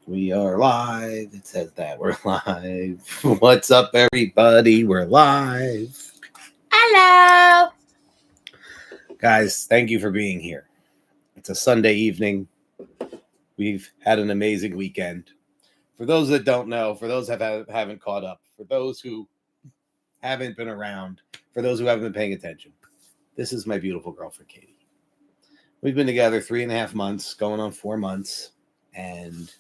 We are live. It says that we're live. What's up, everybody? We're live. Hello. Guys, thank you for being here. It's a Sunday evening. We've had an amazing weekend. For those that don't know, for those that haven't caught up, for those who haven't been around, for those who haven't been paying attention, this is my beautiful girlfriend, Katie. We've been together 3.5 months, going on 4 months, and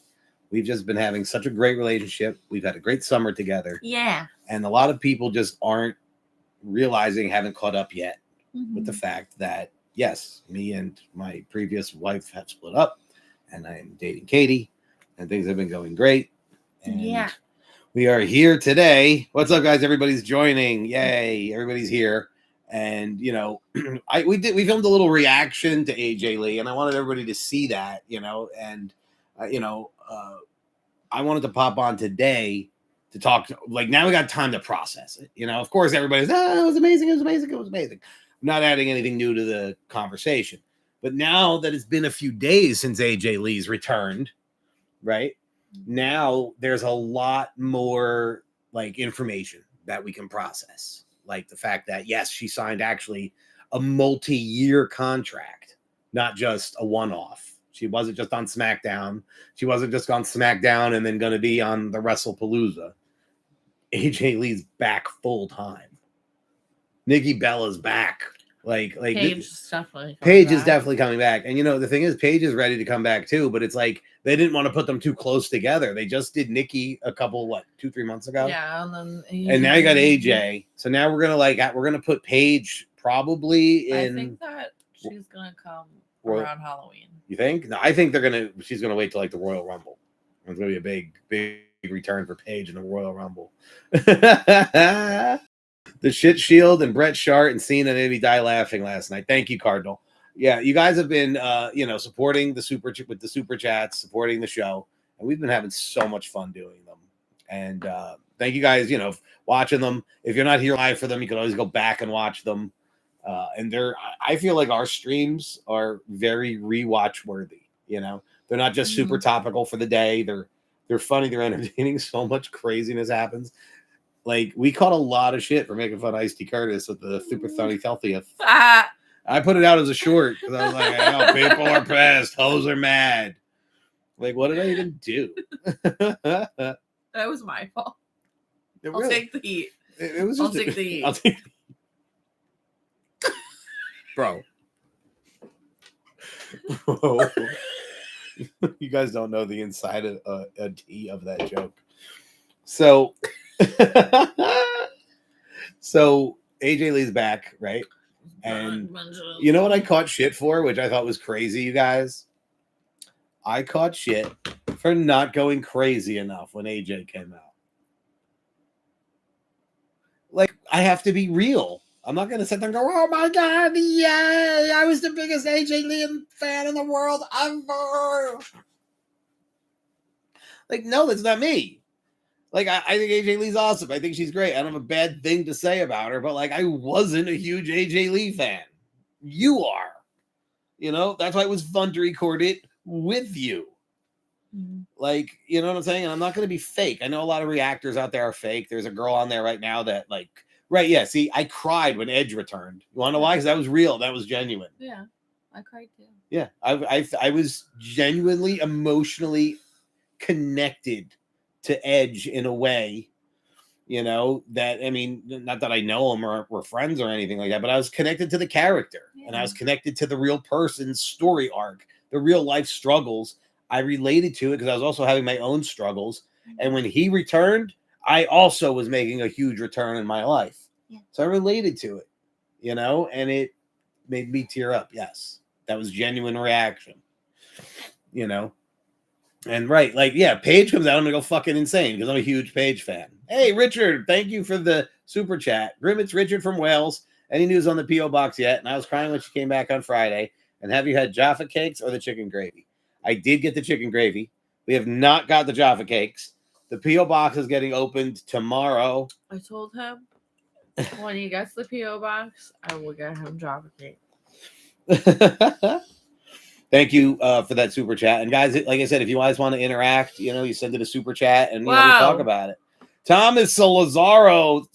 we've just been having such a great relationship. We've had a great summer together. Yeah. And a lot of people just aren't realizing, haven't caught up yet with the fact that, yes, me and my previous wife have split up, and I'm dating Katie, and things have been going great. And we are here today. What's up, guys? Everybody's joining. Yay. Everybody's here. And, you know, we filmed a little reaction to AJ Lee, and I wanted everybody to see that, you know, and, I wanted to pop on today to talk. Like, now we got time to process it. You know, of course, everybody's, it was amazing. It was amazing. It was amazing. I'm not adding anything new to the conversation. But now that it's been a few days since AJ Lee's returned, right? Now there's a lot more like information that we can process. Like the fact that, yes, she signed actually a multi-year contract, not just a one-off. She wasn't just on SmackDown. She wasn't just on SmackDown and then going to be on the WrestlePalooza. AJ Lee's back full time. Nikki Bella's back. Like Paige is definitely coming back. And you know, the thing is, Paige is ready to come back too. But it's like they didn't want to put them too close together. They just did Nikki a couple, 2-3 months ago. Yeah, and now you got AJ. So now we're gonna put Paige probably in. I think that she's gonna come around Halloween. You think? No, I think she's gonna wait till like the Royal Rumble. It's gonna be a big return for Paige in the Royal Rumble. The shit shield and Bret Hart and Cena made me die laughing last night. Thank you, Cardinal. Yeah, you guys have been supporting the super chats, supporting the show, and we've been having so much fun doing them. And thank you guys, watching them. If you're not here live for them, you can always go back and watch them. And I feel like our streams are very rewatch worthy. You know, they're not just super topical for the day. They're funny. They're entertaining. So much craziness happens. Like, we caught a lot of shit for making fun of Ice-T Curtis with the super funny healthiest. I put it out as a short because I was like, I know people are pissed, hoes are mad. Like, what did I even do? That was my fault. I'll take the heat. I'll take the heat. Bro. You guys don't know the inside of a tea of that joke. So AJ Lee's back, right? And you know what I caught shit for, which I thought was crazy, you guys? I caught shit for not going crazy enough when AJ came out. Like, I have to be real. I'm not going to sit there and go, oh my God, yay! I was the biggest AJ Lee fan in the world ever. Like, no, that's not me. Like, I think AJ Lee's awesome. I think she's great. I don't have a bad thing to say about her, but like, I wasn't a huge AJ Lee fan. You are. You know, that's why it was fun to record it with you. Like, you know what I'm saying? And I'm not going to be fake. I know a lot of reactors out there are fake. There's a girl on there right now that right, yeah. See, I cried when Edge returned. You want to know why? Because that was real. That was genuine. Yeah, I cried too. Yeah, I was genuinely emotionally connected to Edge in a way, that, I mean, not that I know him or we're friends or anything like that, but I was connected to the character and I was connected to the real person's story arc, the real life struggles. I related to it because I was also having my own struggles. And when he returned, I also was making a huge return in my life. Yeah. So I related to it, and it made me tear up. Yes. That was genuine reaction, And right, Paige comes out, I'm going to go fucking insane because I'm a huge Paige fan. Hey, Richard, thank you for the super chat. Grim, it's Richard from Wales. Any news on the P.O. box yet? And I was crying when she came back on Friday. And have you had Jaffa cakes or the chicken gravy? I did get the chicken gravy. We have not got the Jaffa cakes. The P.O. box is getting opened tomorrow. I told him when he gets the P.O. box, I will get him Jaffa cake. Thank you for that super chat. And guys, like I said, if you guys want to interact, you send it a super chat and we talk about it. Thomas Solarzano.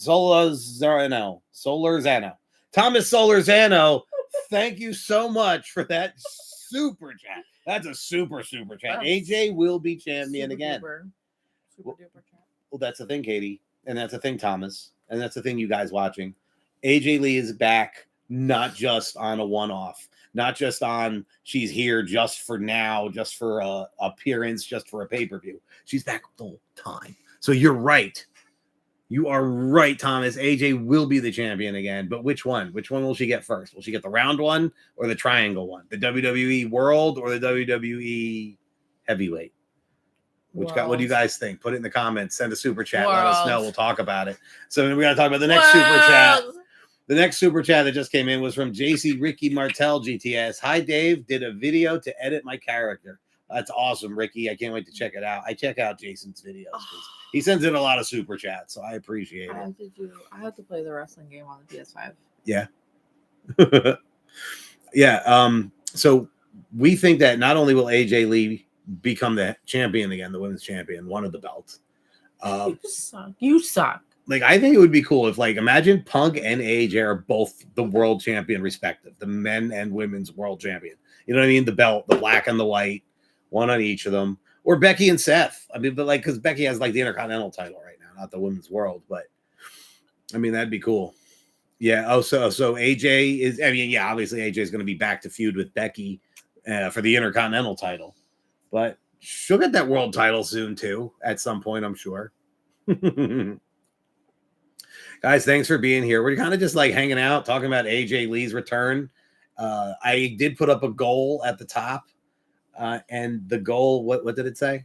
Thomas Solarzano, thank you so much for that super chat. That's a super chat. AJ will be champion again. Super duper chat. Well, that's the thing, Katie. And that's the thing, Thomas. And that's the thing, you guys watching. AJ Lee is back, not just on a one-off. Not just on she's here just for now, just for a appearance, just for a pay-per-view. She's back the whole time. So you're right. You are right, Thomas. AJ will be the champion again. But which one? Which one will she get first? Will she get the round one or the triangle one? The WWE World or the WWE Heavyweight? What do you guys think? Put it in the comments. Send a super chat. Let us know. We'll talk about it. So we got to talk about the next super chat. The next super chat that just came in was from JC Ricky Martel GTS. Hi, Dave. Did a video to edit my character. That's awesome, Ricky. I can't wait to check it out. I check out Jason's videos. He sends in a lot of super chats, so I appreciate it. I have to play the wrestling game on the PS5. Yeah. Yeah. So we think that not only will AJ Lee become the champion again, the women's champion, one of the belts. You suck. Like, I think it would be cool if, like, imagine Punk and AJ are both the world champion respective, the men and women's world champion. You know what I mean? The belt, the black and the white, one on each of them. Or Becky and Seth. I mean, but like, because Becky has like the Intercontinental title right now, not the women's world. But I mean, that'd be cool. Yeah. Oh, so AJ is. I mean, yeah. Obviously, AJ is going to be back to feud with Becky for the Intercontinental title, but she'll get that world title soon too. At some point, I'm sure. Guys, thanks for being here. We're kind of just like hanging out, talking about AJ Lee's return. I did put up a goal at the top, and the goal, what did it say? Do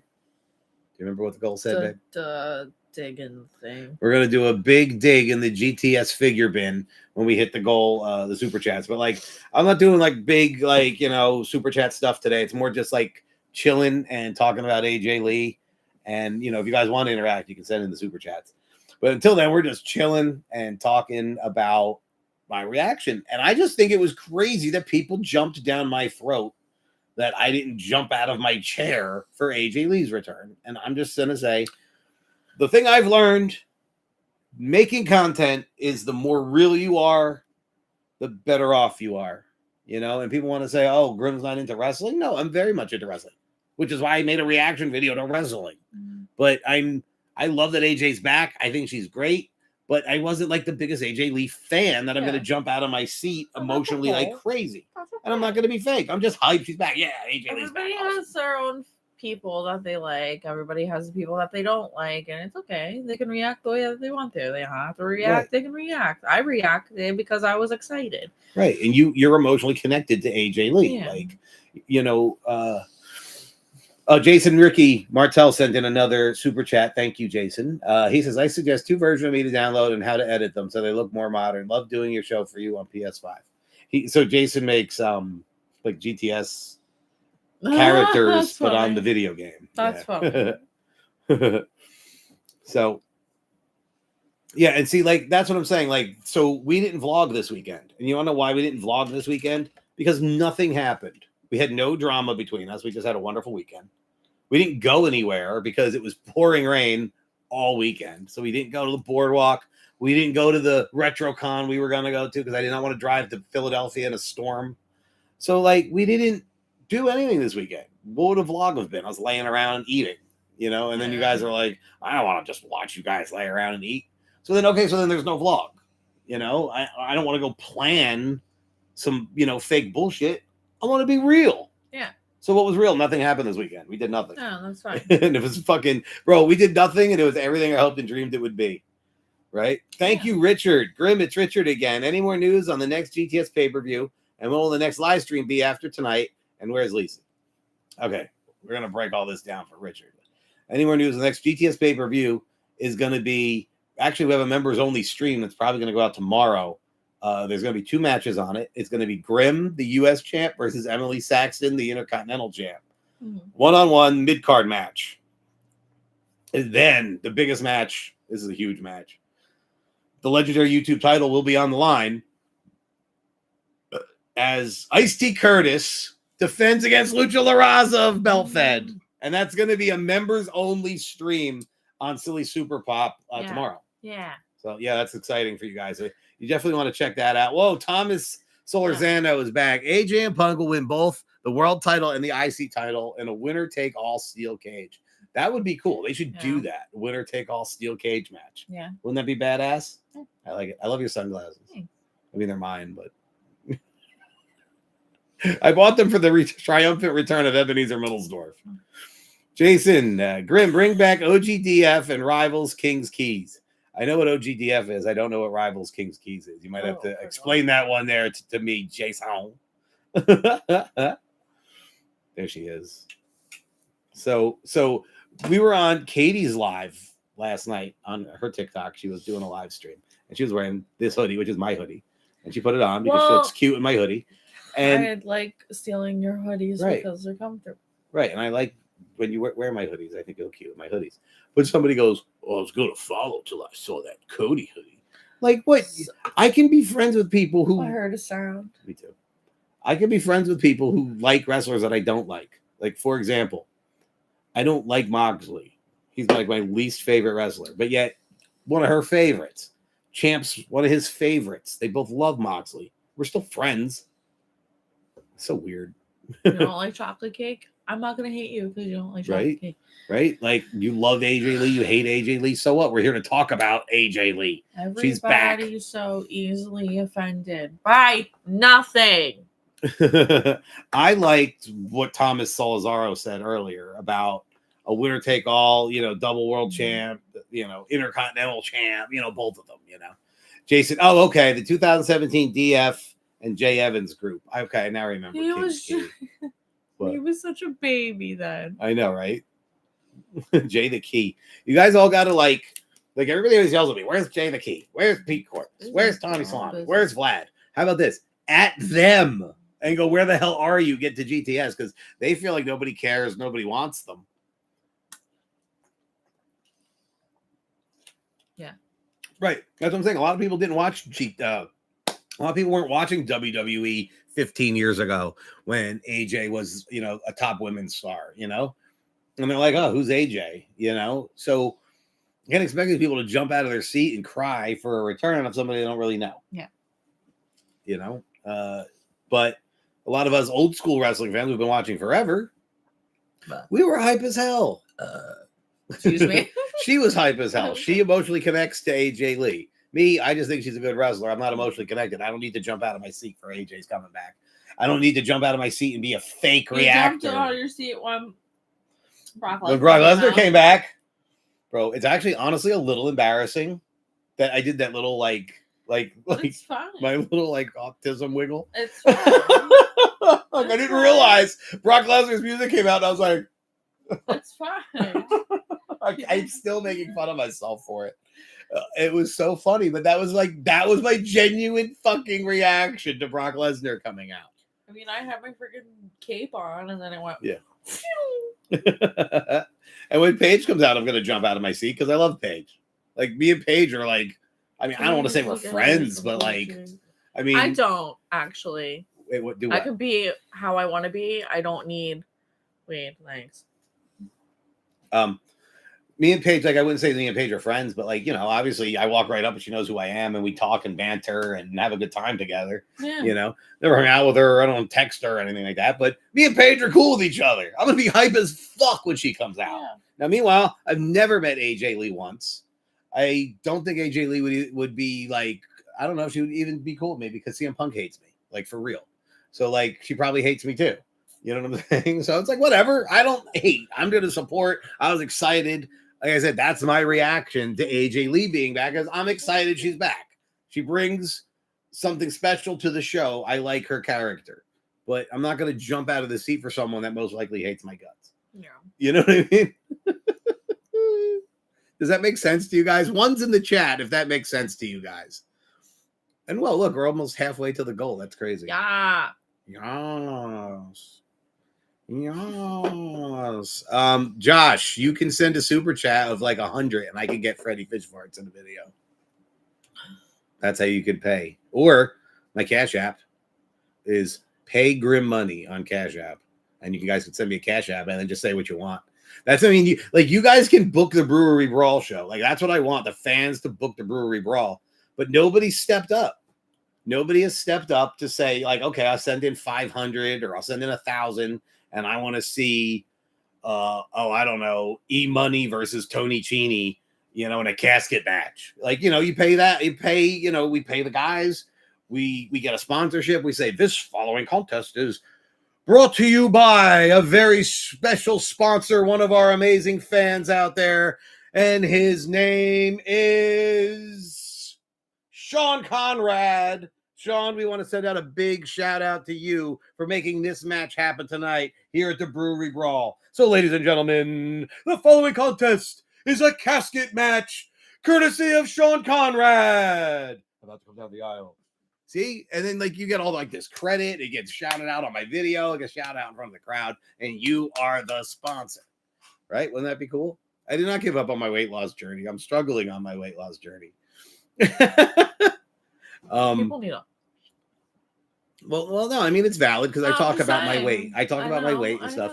you remember what the goal said? The digging thing. We're gonna do a big dig in the GTS figure bin when we hit the goal, the super chats. But like, I'm not doing like big, like, super chat stuff today. It's more just like chilling and talking about AJ Lee. And if you guys want to interact, you can send in the super chats. But until then, we're just chilling and talking about my reaction. And I just think it was crazy that people jumped down my throat that I didn't jump out of my chair for AJ Lee's return. And I'm just going to say, the thing I've learned, making content is the more real you are, the better off you are. And people want to say, oh, Grim's not into wrestling. No, I'm very much into wrestling, which is why I made a reaction video to wrestling. But I love that AJ's back. I think she's great, but I wasn't like the biggest AJ Lee fan that I'm going to jump out of my seat emotionally like crazy. And I'm not going to be fake. I'm just hyped. She's back. Yeah, AJ Lee's back. Everybody has their own people that they like. Everybody has the people that they don't like, and it's okay. They can react the way that they want to. They don't have to react. Right. They can react. I reacted because I was excited. Right, and you're emotionally connected to AJ Lee. Yeah. Jason Ricky Martel sent in another super chat. Thank you, Jason. He says, I suggest 2 versions of me to download and how to edit them so they look more modern. Love doing your show for you on PS5. So Jason makes like GTS characters, but on the video game. That's funny. So, yeah, and see, like, that's what I'm saying. Like, so we didn't vlog this weekend. And you want to know why we didn't vlog this weekend? Because nothing happened. We had no drama between us. We just had a wonderful weekend. We didn't go anywhere because it was pouring rain all weekend. So we didn't go to the boardwalk. We didn't go to the RetroCon we were going to go to because I did not want to drive to Philadelphia in a storm. So, like, we didn't do anything this weekend. What would a vlog have been? I was laying around eating, and then you guys are like, I don't want to just watch you guys lay around and eat. So then there's no vlog. I don't want to go plan some, fake bullshit. I want to be real. Yeah. So what was real? Nothing happened this weekend. We did nothing. No, that's fine. And it was fucking, bro, we did nothing, and it was everything I hoped and dreamed it would be. Right? Thank you, Richard. Grim, it's Richard again. Any more news on the next GTS pay-per-view? And when will the next live stream be after tonight? And where's Lisa? Okay, we're going to break all this down for Richard. Any more news? The next GTS pay-per-view is going to be, actually, we have a members-only stream that's probably going to go out tomorrow. There's going to be 2 matches on it. It's going to be Grim, the U.S. champ, versus Emily Saxton, the Intercontinental champ. One-on-one mid-card match. And then the biggest match, this is a huge match. The legendary YouTube title will be on the line as Ice-T Curtis Defense against Lucha La Raza of Belt Fed. And that's going to be a members-only stream on Silly Super Pop tomorrow. Yeah. So, yeah, that's exciting for you guys. You definitely want to check that out. Whoa, Thomas Solorzano is back. AJ and Punk will win both the world title and the IC title in a winner-take-all steel cage. That would be cool. They should do that. Winner-take-all steel cage match. Yeah. Wouldn't that be badass? Yeah. I like it. I love your sunglasses. Thanks. I mean, they're mine, but... I bought them for the triumphant return of Ebenezer Middlesdorf. Jason, Grim, bring back OGDF and Rivals King's Keys. I know what OGDF is. I don't know what Rivals King's Keys is. You might have to explain that one there to me, Jason. There she is. So we were on Katie's live last night on her TikTok. She was doing a live stream, and she was wearing this hoodie, which is my hoodie, and she put it on because she looks cute in my hoodie. And I like stealing your hoodies because they're comfortable. Right. And I like when you wear my hoodies. I think you look cute with my hoodies. But somebody goes, I was going to follow till I saw that Cody hoodie. Like, what? I can be friends with people who... I heard a sound. Me too. I can be friends with people who like wrestlers that I don't like. Like, for example, I don't like Moxley. He's like my least favorite wrestler. But yet, one of her favorites. Champ's one of his favorites. They both love Moxley. We're still friends. So weird. You don't like chocolate cake? I'm not going to hate you because you don't like chocolate cake. Right? Like, you love AJ Lee, you hate AJ Lee. So what? We're here to talk about AJ Lee. She's back. Everybody's so easily offended by nothing. I liked what Thomas Salazaro said earlier about a winner take all, double world champ, intercontinental champ, both of them, Jason, okay, the 2017 DF and Jay Evans group. Okay, I now remember. He was such a baby then. I know, right? Jay the Key. You guys all got to like everybody always yells at me. Where's Jay the Key? Where's Pete Corpus? Where's Tommy Salami? Where's Vlad? How about this? At them and go, where the hell are you? Get to GTS because they feel like nobody cares. Nobody wants them. Yeah. Right. That's what I'm saying. A lot of people didn't watch a lot of people weren't watching WWE 15 years ago when AJ was, a top women's star, and they're like, oh, who's AJ? So you can't expect these people to jump out of their seat and cry for a return of somebody they don't really know. Yeah. But a lot of us old school wrestling fans who've been watching forever, we were hype as hell. Excuse me. She was hype as hell. She emotionally connects to AJ Lee. Me, I just think she's a good wrestler. I'm not emotionally connected. I don't need to jump out of my seat for AJ's coming back. I don't need to jump out of my seat and be a fake reactor. You jumped out of your seat when Brock Lesnar came back. Bro, it's actually honestly a little embarrassing that I did that little like it's fine. My little autism wiggle. It's fine. I didn't realize Brock Lesnar's music came out and I was like, it's fine. I'm still making fun of myself for it. It was so funny, but that was my genuine fucking reaction to Brock Lesnar coming out. I mean, I had my freaking cape on, and then it went. Yeah. And when Paige comes out, I'm gonna jump out of my seat because I love Paige. Like me and Paige are I don't want to say we're friends, but I don't actually. Wait, what? I can be how I want to be. I don't need. Wait, thanks. Me and Paige, I wouldn't say me and Paige are friends, but obviously I walk right up and she knows who I am and we talk and banter and have a good time together. Yeah. Never hung out with her. I don't text her or anything like that, but me and Paige are cool with each other. I'm going to be hype as fuck when she comes out. Yeah. Now, meanwhile, I've never met AJ Lee once. I don't think AJ Lee would be I don't know if she would even be cool with me because CM Punk hates me, for real. So she probably hates me too. You know what I'm saying? So it's whatever. I don't hate. I'm going to support. I was excited. Like I said, that's my reaction to AJ Lee being back because I'm excited she's back. She brings something special to the show. I like her character, but I'm not going to jump out of the seat for someone that most likely hates my guts. Yeah. You know what I mean? Does that make sense to you guys? One's in the chat if that makes sense to you guys. And well, look, we're almost halfway to the goal. That's crazy. Yeah. Yes. Yes. Josh, you can send a super chat of 100 and I can get Freddy Fish Farts in the video. That's how you could pay. Or my Cash App is Pay Grim money on Cash App, and you guys can send me a Cash App and then just say what you want. That's, I mean, you guys can book the Brewery Brawl show. Like, that's what I want, the fans to book the Brewery Brawl. But nobody stepped up. Nobody has stepped up to say, like, okay, I'll send in 500 or I'll send in 1,000, and I want to see, I don't know, E-Money versus Tony Cini, in a casket match. Like, you pay that, we pay the guys, we get a sponsorship. We say this following contest is brought to you by a very special sponsor, one of our amazing fans out there, and his name is Sean Conrad. Sean, we want to send out a big shout out to you for making this match happen tonight here at the Brewery Brawl. So, ladies and gentlemen, the following contest is a casket match courtesy of Sean Conrad. About to come down the aisle. See? And then, like, you get all, like, this credit. It gets shouted out on my video. It gets shouted out in front of the crowd. And you are the sponsor. Right? Wouldn't that be cool? I did not give up on my weight loss journey. I'm struggling on my weight loss journey. People need a... Well, no, I mean, it's valid because I talk about my weight. I talk about my weight and stuff.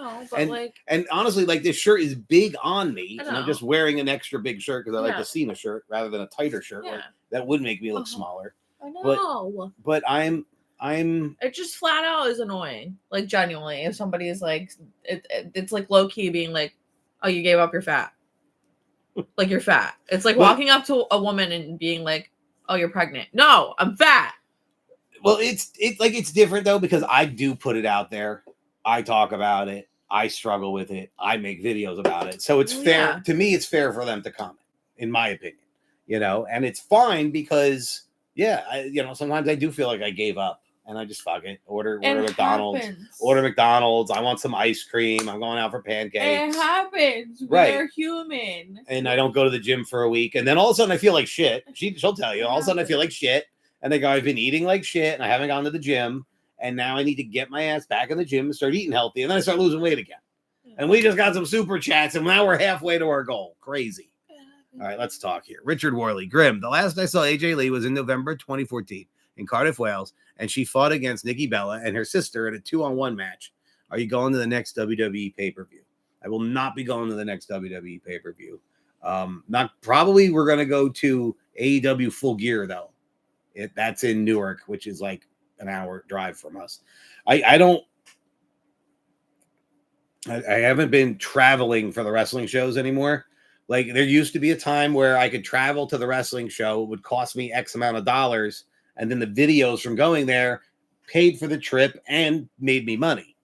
And honestly, like, this shirt is big on me, and I'm just wearing an extra big shirt because I like the Cena shirt rather than a tighter shirt. Like, that would make me look smaller. I know. But I'm it just flat out is annoying. Like, genuinely, if somebody is like, it's like low key being like, oh, you gave up your fat. Like, you're fat. It's like walking up to a woman and being like, oh, you're pregnant. No, I'm fat. Well, it's different though, because I do put it out there. I talk about it. I struggle with it. I make videos about it. So it's fair to me. It's fair for them to comment, in my opinion, and it's fine because sometimes I do feel like I gave up and I just fuck it. Order McDonald's. Order McDonald's. I want some ice cream. I'm going out for pancakes. It happens. Right. We're human. And I don't go to the gym for a week. And then all of a sudden I feel like shit. She'll tell you. All of a sudden I feel like shit. And they go, I've been eating like shit and I haven't gone to the gym. And now I need to get my ass back in the gym and start eating healthy. And then I start losing weight again. And we just got some super chats and now we're halfway to our goal. Crazy. All right, let's talk here. Richard Worley. Grim, the last I saw AJ Lee was in November 2014 in Cardiff, Wales. And she fought against Nikki Bella and her sister in a 2-on-1 match. Are you going to the next WWE pay-per-view? I will not be going to the next WWE pay-per-view. Probably we're going to go to AEW Full Gear, though. That's in Newark, which is like an hour drive from us. I haven't been traveling for the wrestling shows anymore. Like, there used to be a time where I could travel to the wrestling show. It would cost me X amount of dollars. And then the videos from going there paid for the trip and made me money.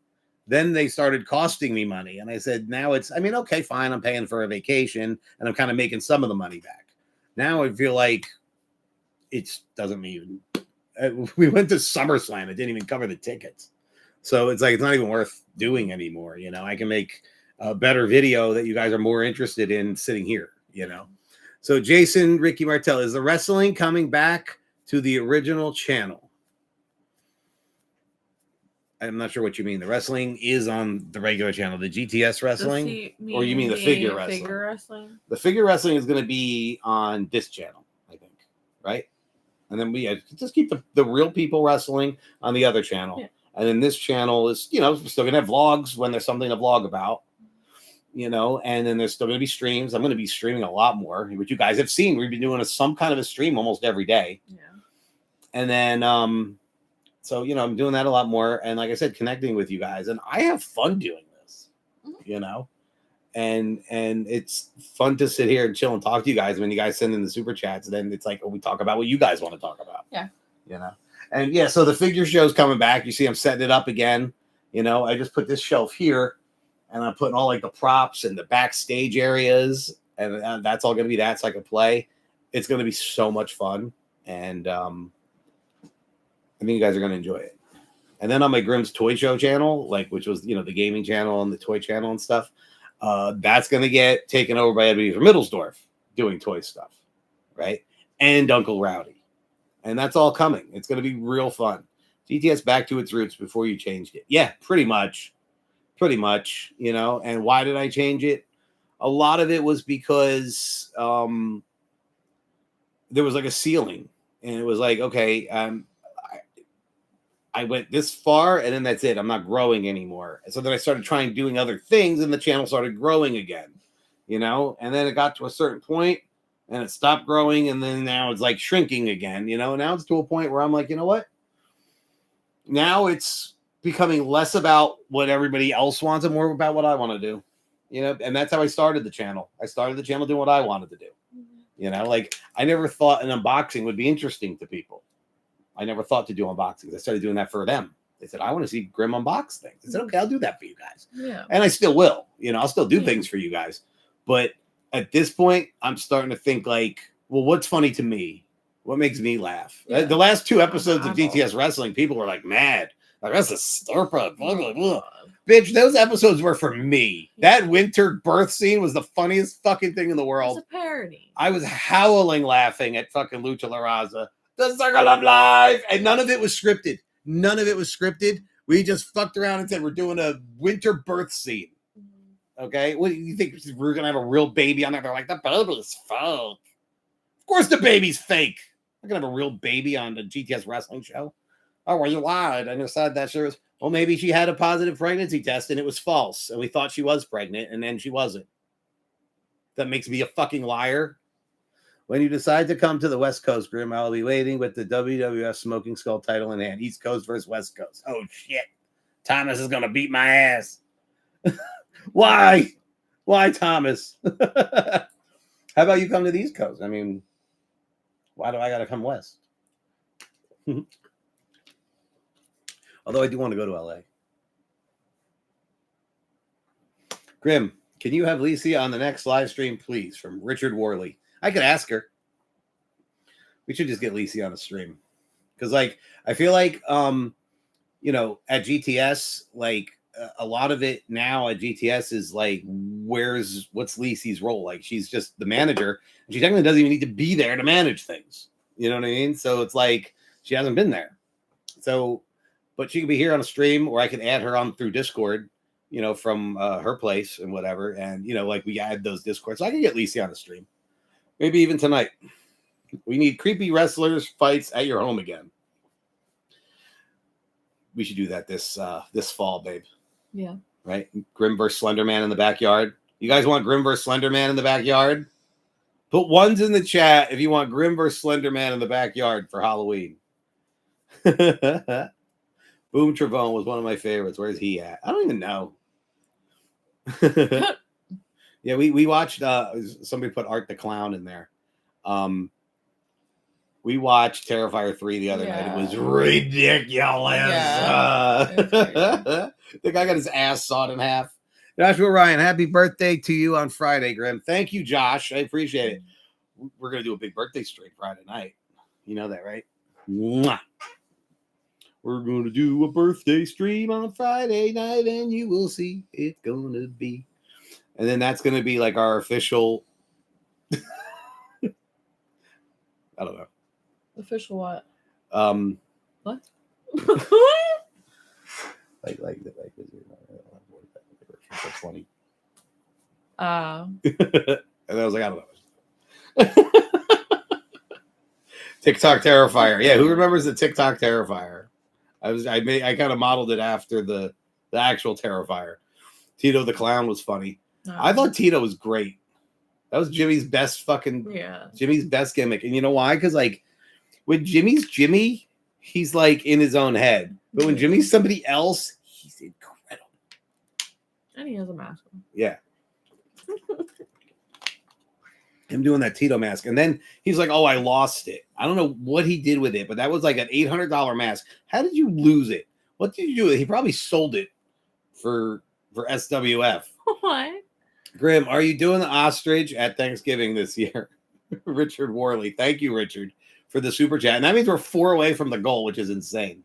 Then they started costing me money. And I said, now okay, fine. I'm paying for a vacation and I'm kind of making some of the money back. Now I feel like it doesn't even. We went to SummerSlam. It didn't even cover the tickets. So it's like, it's not even worth doing anymore. I can make a better video that you guys are more interested in sitting here, So Jason, Ricky Martel, is the wrestling coming back to the original channel? I'm not sure what you mean. The wrestling is on the regular channel, the GTS wrestling, or you mean the figure wrestling? The figure wrestling is going to be on this channel, I think, right? And then we just keep the real people wrestling on the other channel. Yeah. And then this channel is, we're still going to have vlogs when there's something to vlog about, and then there's still going to be streams. I'm going to be streaming a lot more, which you guys have seen. We've been doing some kind of a stream almost every day. Yeah. And then, so, I'm doing that a lot more. And like I said, connecting with you guys. And I have fun doing this, and it's fun to sit here and chill and talk to you guys when you guys send in the super chats. And then it's like, we talk about what you guys want to talk about. Yeah. And yeah, so the figure show's coming back. You see, I'm setting it up again. I just put this shelf here and I'm putting all like the props and the backstage areas. And that's all going to be that. So I can play. It's going to be so much fun. And, I think you guys are going to enjoy it. And then on my Grimm's Toy Show channel, which was, the gaming channel and the toy channel and stuff, that's going to get taken over by everybody from Middlesdorf doing toy stuff, right? And Uncle Rowdy. And that's all coming. It's going to be real fun. GTS back to its roots before you changed it. Yeah, pretty much, And why did I change it? A lot of it was because there was like a ceiling. And it was like, okay, I went this far and then that's it. I'm not growing anymore. And so then I started trying doing other things and the channel started growing again, you know, and then it got to a certain point and it stopped growing. And then now it's like shrinking again, you know, now it's to a point where I'm like, you know what? Now it's becoming less about what everybody else wants and more about what I want to do, you know, and that's how I started the channel. I started the channel doing what I wanted to do, you know, like I never thought an unboxing would be interesting to people. I never thought to do unboxings. I started doing that for them. They said, I want to see Grim unbox things. I said, okay, I'll do that for you guys. Yeah. And I still will. You know, I'll still do things for you guys. But at this point, I'm starting to think like, well, what's funny to me? What makes me laugh? Yeah. The last 2 episodes of GTS Wrestling, people were like mad. Like, that's a stirpa. Blah, blah, blah. Bitch, those episodes were for me. That winter birth scene was the funniest fucking thing in the world. It's a parody. I was howling laughing at fucking Lucha La Raza. The Circle of Life. And none of it was scripted. None of it was scripted. We just fucked around and said we're doing a winter birth scene. Okay? What do you think? We're going to have a real baby on there? They're like, the baby's fake. Of course the baby's fake. We're going to have a real baby on the GTS Wrestling show. Oh, well, you lied. I decided that sure was. Well, maybe she had a positive pregnancy test and it was false. And we thought she was pregnant and then she wasn't. That makes me a fucking liar. When you decide to come to the West Coast, Grim, I'll be waiting with the WWF Smoking Skull title in hand. East Coast versus West Coast. Oh, shit. Thomas is going to beat my ass. Why? Why, Thomas? How about you come to the East Coast? I mean, why do I got to come west? Although I do want to go to LA. Grim, can you have Lisa on the next live stream, please? From Richard Worley. I could ask her. We should just get Lisa on a stream. Because, like, I feel like, you know, at GTS, like, a lot of it now at GTS is like, what's Lisa's role? Like, she's just the manager. And she technically doesn't even need to be there to manage things. You know what I mean? So it's like, she hasn't been there. So, but she can be here on a stream, or I can add her on through Discord, you know, from her place and whatever. And, you know, like, we add those Discords. So I can get Lisa on a stream. Maybe even tonight. We need creepy wrestlers fights at your home again. We should do that this fall, babe. Yeah. Right? Grim vs. Slender Man in the backyard. You guys want Grim vs. Slender Man in the backyard? Put ones in the chat if you want Grim vs. Slender Man in the backyard for Halloween. Boom Trevone was one of my favorites. Where's he at? I don't even know. Yeah, we watched somebody put Art the Clown in there. We watched Terrifier 3 the other night. It was ridiculous. Yeah, the guy got his ass sawed in half. Joshua Ryan, happy birthday to you on Friday, Grim. Thank you, Josh. I appreciate it. We're going to do a big birthday stream Friday night. You know that, right? Mwah. We're going to do a birthday stream on Friday night, and you will see it's going to be. And then that's going to be like our official. I don't know. Official what? What? like funny. And I was like, I don't know. TikTok Terrifier. Yeah, who remembers the TikTok Terrifier? I kind of modeled it after the actual Terrifier. Tito the Clown was funny. I thought Tito was great. That was Jimmy's best Jimmy's best gimmick. And you know why? Because like when Jimmy's Jimmy, he's like in his own head. But when Jimmy's somebody else, he's incredible. And he has a mask on. Yeah. Him doing that Tito mask. And then he's like, oh, I lost it. I don't know what he did with it, but that was like an $800 mask. How did you lose it? What did you do with it? He probably sold it for SWF. What? Grim, are you doing the ostrich at Thanksgiving this year? Richard Worley. Thank you, Richard, for the super chat. And that means we're 4 away from the goal, which is insane.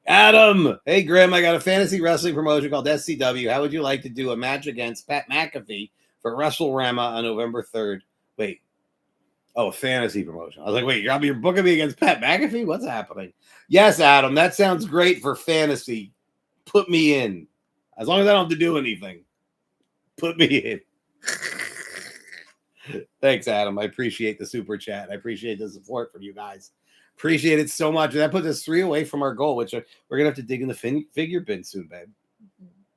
Adam. Hey, Grim, I got a fantasy wrestling promotion called SCW. How would you like to do a match against Pat McAfee for WrestleRama on November 3rd? Wait. Oh, a fantasy promotion. I was like, wait, you're booking me against Pat McAfee? What's happening? Yes, Adam. That sounds great for fantasy. Put me in. As long as I don't have to do anything. Put me in. Thanks, Adam. I appreciate the super chat. I appreciate the support from you guys. Appreciate it so much. That puts us 3 away from our goal, which we're gonna have to dig in the figure bin soon, babe.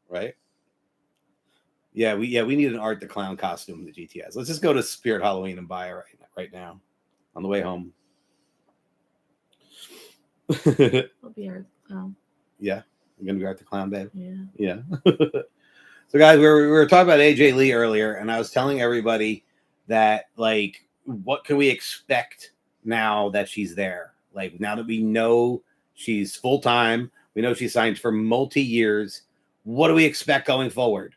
Right? Yeah, we need an Art the Clown costume in the GTS. Let's just go to Spirit Halloween and buy it right now on the way home. I'll be Art the Clown. Yeah, you're gonna be Art the Clown, babe. Yeah. So, guys, we were talking about AJ Lee earlier, and I was telling everybody that, like, what can we expect now that she's there? Like, now that we know she's full time, we know she's signed for multi years. What do we expect going forward?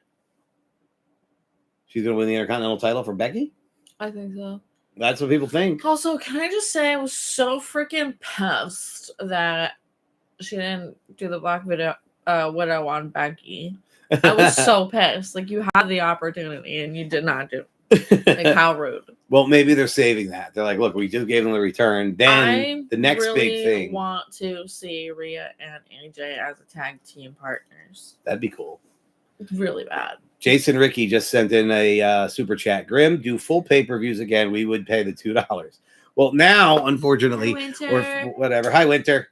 She's gonna win the Intercontinental title for Becky? I think so. That's what people think. Also, can I just say I was so freaking pissed that she didn't do the Black Widow on Becky. I was so pissed. Like, you had the opportunity and you did not do it. Like, how rude. Well, maybe they're saving that. They're like, look, we just gave them the return. Then the next big thing. I want to see Rhea and AJ as a tag team partners. That'd be cool. It's really bad. Jason Ricky just sent in a super chat. Grim, do full pay-per-views again. We would pay the $2. Well, now, unfortunately, or whatever. Hi, Winter.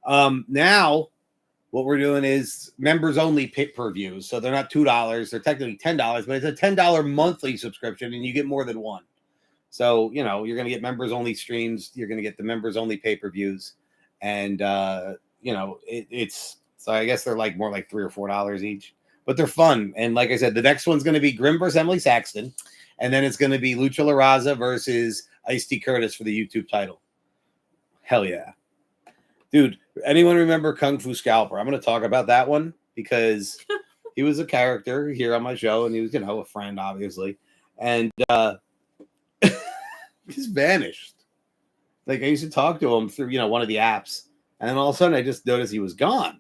Now, what we're doing is members-only pay-per-views. So they're not $2. They're technically $10, but it's a $10 monthly subscription, and you get more than one. So, you know, you're going to get members-only streams. You're going to get the members-only pay-per-views. And, you know, it's so I guess they're like more like $3 or $4 each. But they're fun. And like I said, the next one's going to be Grim versus Emily Saxton. And then it's going to be Lucha La Raza versus Ice-T Curtis for the YouTube title. Hell yeah. Dude, anyone remember Kung Fu Scalper? I'm going to talk about that one because he was a character here on my show. And he was, you know, a friend, obviously. And he's vanished. Like, I used to talk to him through, you know, one of the apps. And then all of a sudden, I just noticed he was gone.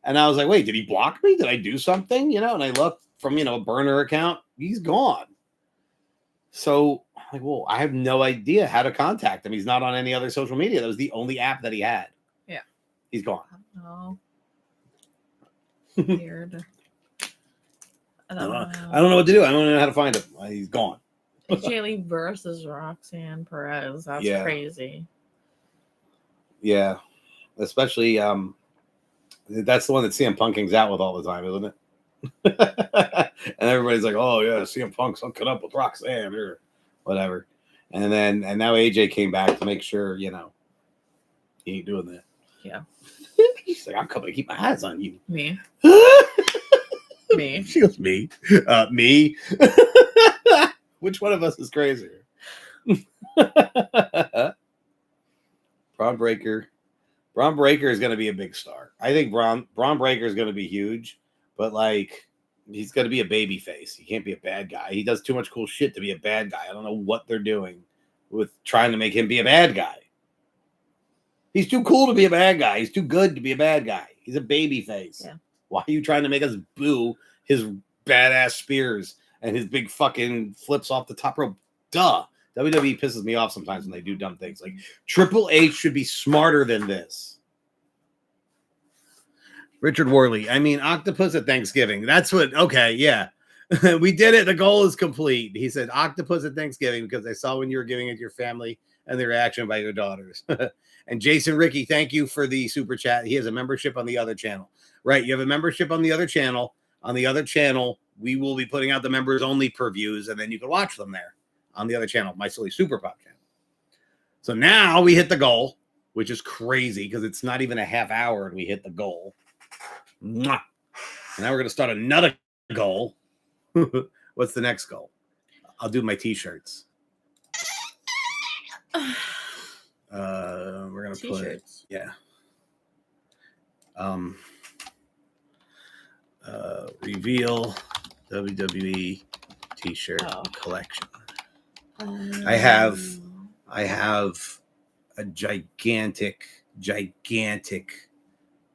And I was like, wait, did he block me? Did I do something? You know, and I looked from, you know, a burner account. He's gone. So I'm like, well, I have no idea how to contact him. He's not on any other social media. That was the only app that he had. Yeah. He's gone. Oh. Weird. I don't know what to do. I don't know how to find him. He's gone. AJ Lee versus Roxanne Perez. That's crazy. Yeah. Especially, that's the one that CM Punk hangs out with all the time, isn't it? And everybody's like, oh, yeah, CM Punk's hooking up with Roxanne or whatever. And now AJ came back to make sure, you know, he ain't doing that. Yeah. She's like, I'm coming to keep my eyes on you. Me. Me. She goes, me. Me. Which one of us is crazier? Braun Breaker. Braun Breaker is going to be a big star. I think Braun Breaker is going to be huge, but like he's going to be a baby face. He can't be a bad guy. He does too much cool shit to be a bad guy. I don't know what they're doing with trying to make him be a bad guy. He's too cool to be a bad guy. He's too good to be a bad guy. He's a baby face. Yeah. Why are you trying to make us boo his badass spears and his big fucking flips off the top rope? Duh. WWE pisses me off sometimes when they do dumb things. Like, Triple H should be smarter than this. Richard Worley. I mean, octopus at Thanksgiving. That's what, okay, yeah. We did it. The goal is complete. He said octopus at Thanksgiving because I saw when you were giving it to your family and the reaction by your daughters. And Jason Ricky, thank you for the super chat. He has a membership on the other channel. Right, you have a membership on the other channel. On the other channel, we will be putting out the members-only previews, and then you can watch them there. On the other channel, My Silly Super Podcast. So now we hit the goal, which is crazy because it's not even a half hour and we hit the goal. Mwah. And now we're going to start another goal. What's the next goal? I'll do my t-shirts. We're going to put, yeah. Reveal WWE t-shirt collection. I have a gigantic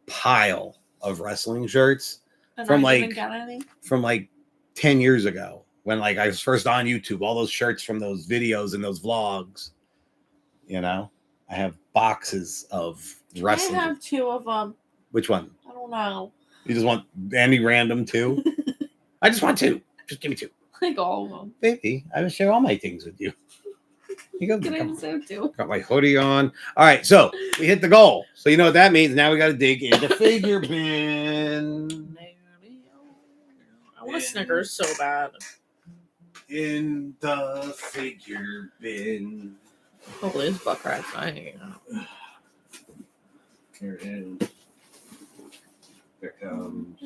pile of wrestling shirts from like 10 years ago when like I was first on YouTube. All those shirts from those videos and those vlogs, you know. I have boxes of wrestling. I have 2 of them. Which one? I don't know. You just want any random 2? I just want 2. Just give me 2. Like all of them. Baby, I will share all my things with you. You go. Get in so too. Got my hoodie on. All right, so we hit the goal. So you know what that means. Now we got to dig into figure bin. I want a Snickers so bad. In the figure bin. Hopefully it's butt cracks. I ain't Here it is. Here comes.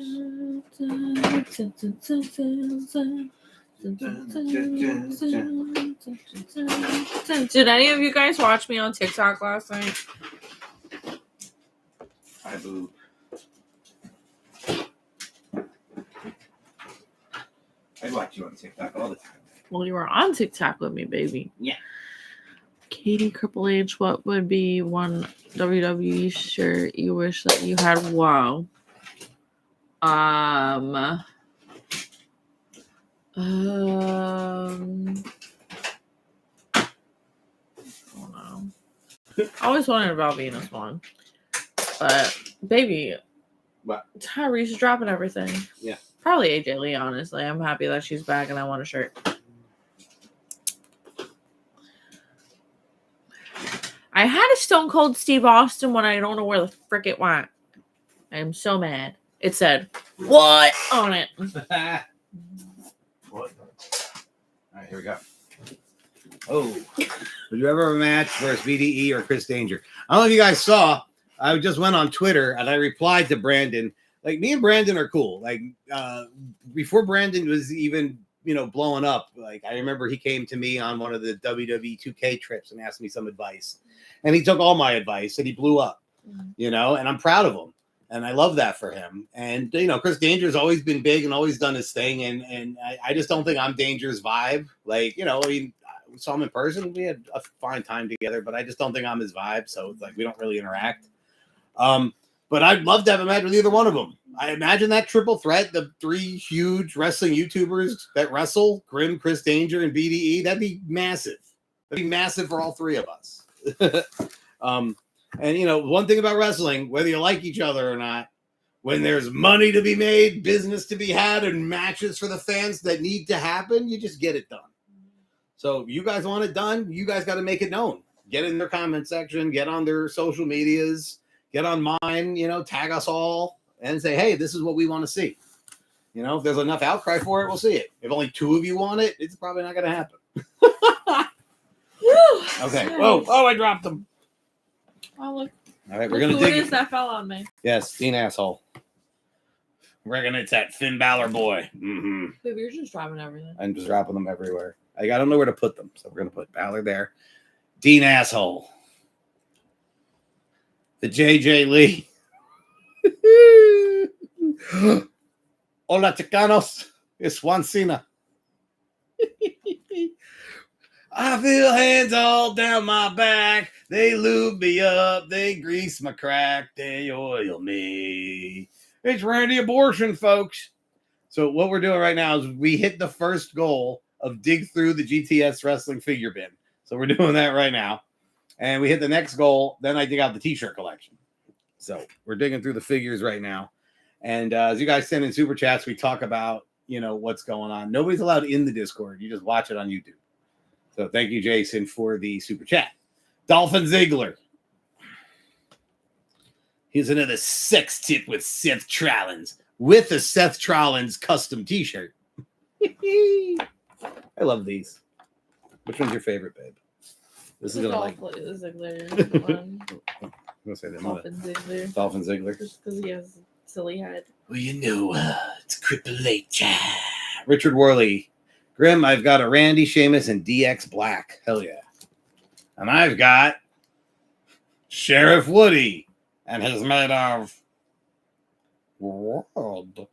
Did any of you guys watch me on TikTok last night? Hi, boo. I watch you on TikTok all the time. Well, you were on TikTok with me, baby. Yeah. Katie Triple H, what would be one WWE shirt you wish that you had? Wow. I don't know. I always wondered about Venus one. But baby, What? Tyrese is dropping everything. Yeah. Probably AJ Lee, honestly. I'm happy that she's back and I want a shirt. I had a Stone Cold Steve Austin one. I don't know where the frick it went. I am so mad. It said, "What?" on it. What? All right, here we go. Oh, would you ever have a match versus VDE or Chris Danger? I don't know if you guys saw. I just went on Twitter and I replied to Brandon. Like, me and Brandon are cool. Like, before Brandon was even, blowing up, like, I remember he came to me on one of the WWE 2K trips and asked me some advice. And he took all my advice and he blew up, and I'm proud of him. And I love that for him. And, Chris Danger's always been big and always done his thing. And I just don't think I'm Danger's vibe. Like, we saw him in person. We had a fine time together, but I just don't think I'm his vibe. So it's like, we don't really interact. But I'd love to have a match with either one of them. I imagine that triple threat, the three huge wrestling YouTubers that wrestle, Grim, Chris Danger, and BDE, that'd be massive. That'd be massive for all three of us. And, one thing about wrestling, whether you like each other or not, when there's money to be made, business to be had, and matches for the fans that need to happen, you just get it done. So if you guys want it done, you guys got to make it known. Get in their comment section, get on their social medias, get on mine, tag us all and say, hey, this is what we want to see. If there's enough outcry for it, we'll see it. If only two of you want it, it's probably not going to happen. Okay. Whoa. Oh, I dropped them. Oh, look. All right, we're going to dig. dig. Who it is that fell on me? Yes, Dean Asshole. Reckon it's that Finn Balor boy. Mm-hmm. Baby, you're just dropping everything. I'm just dropping them everywhere. I don't know where to put them, so we're going to put Balor there. Dean Asshole. The JJ Lee. Hola, Chicanos. It's Juan Cena. I feel hands all down my back. They lube me up. They grease my crack. They oil me. It's Randy Abortion, folks. So what we're doing right now is we hit the first goal of dig through the GTS wrestling figure bin. So we're doing that right now. And we hit the next goal. Then I dig out the t-shirt collection. So we're digging through the figures right now. And as you guys send in super chats, we talk about, what's going on. Nobody's allowed in the Discord. You just watch it on YouTube. So thank you, Jason, for the super chat. Dolphin Ziggler. Here's another sex tip with Seth Rollins. With a Seth Rollins custom t-shirt. I love these. Which one's your favorite, babe? This is gonna like Ziggler one. I'm gonna say that. Dolphin Ziggler. Dolphin Ziggler. Just because he has a silly head. Well, it's Triple H. Richard Worley. Grim, I've got a Randy, Sheamus, and DX Black. Hell yeah. And I've got Sheriff Woody. And he's made of world.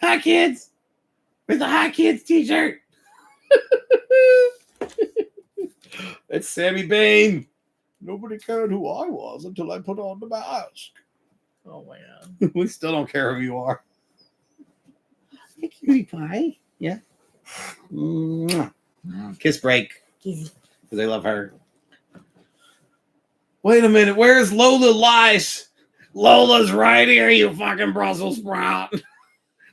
Hi, kids. With the Hi Kids t-shirt. It's Sammy Bain. Nobody cared who I was until I put on the mask. Oh my god. We still don't care who you are. Hey, cutie pie. Yeah. Mwah. Kiss break. Because they love her. Wait a minute. Where's Lola Lice? Lola's right here, you fucking Brussels sprout.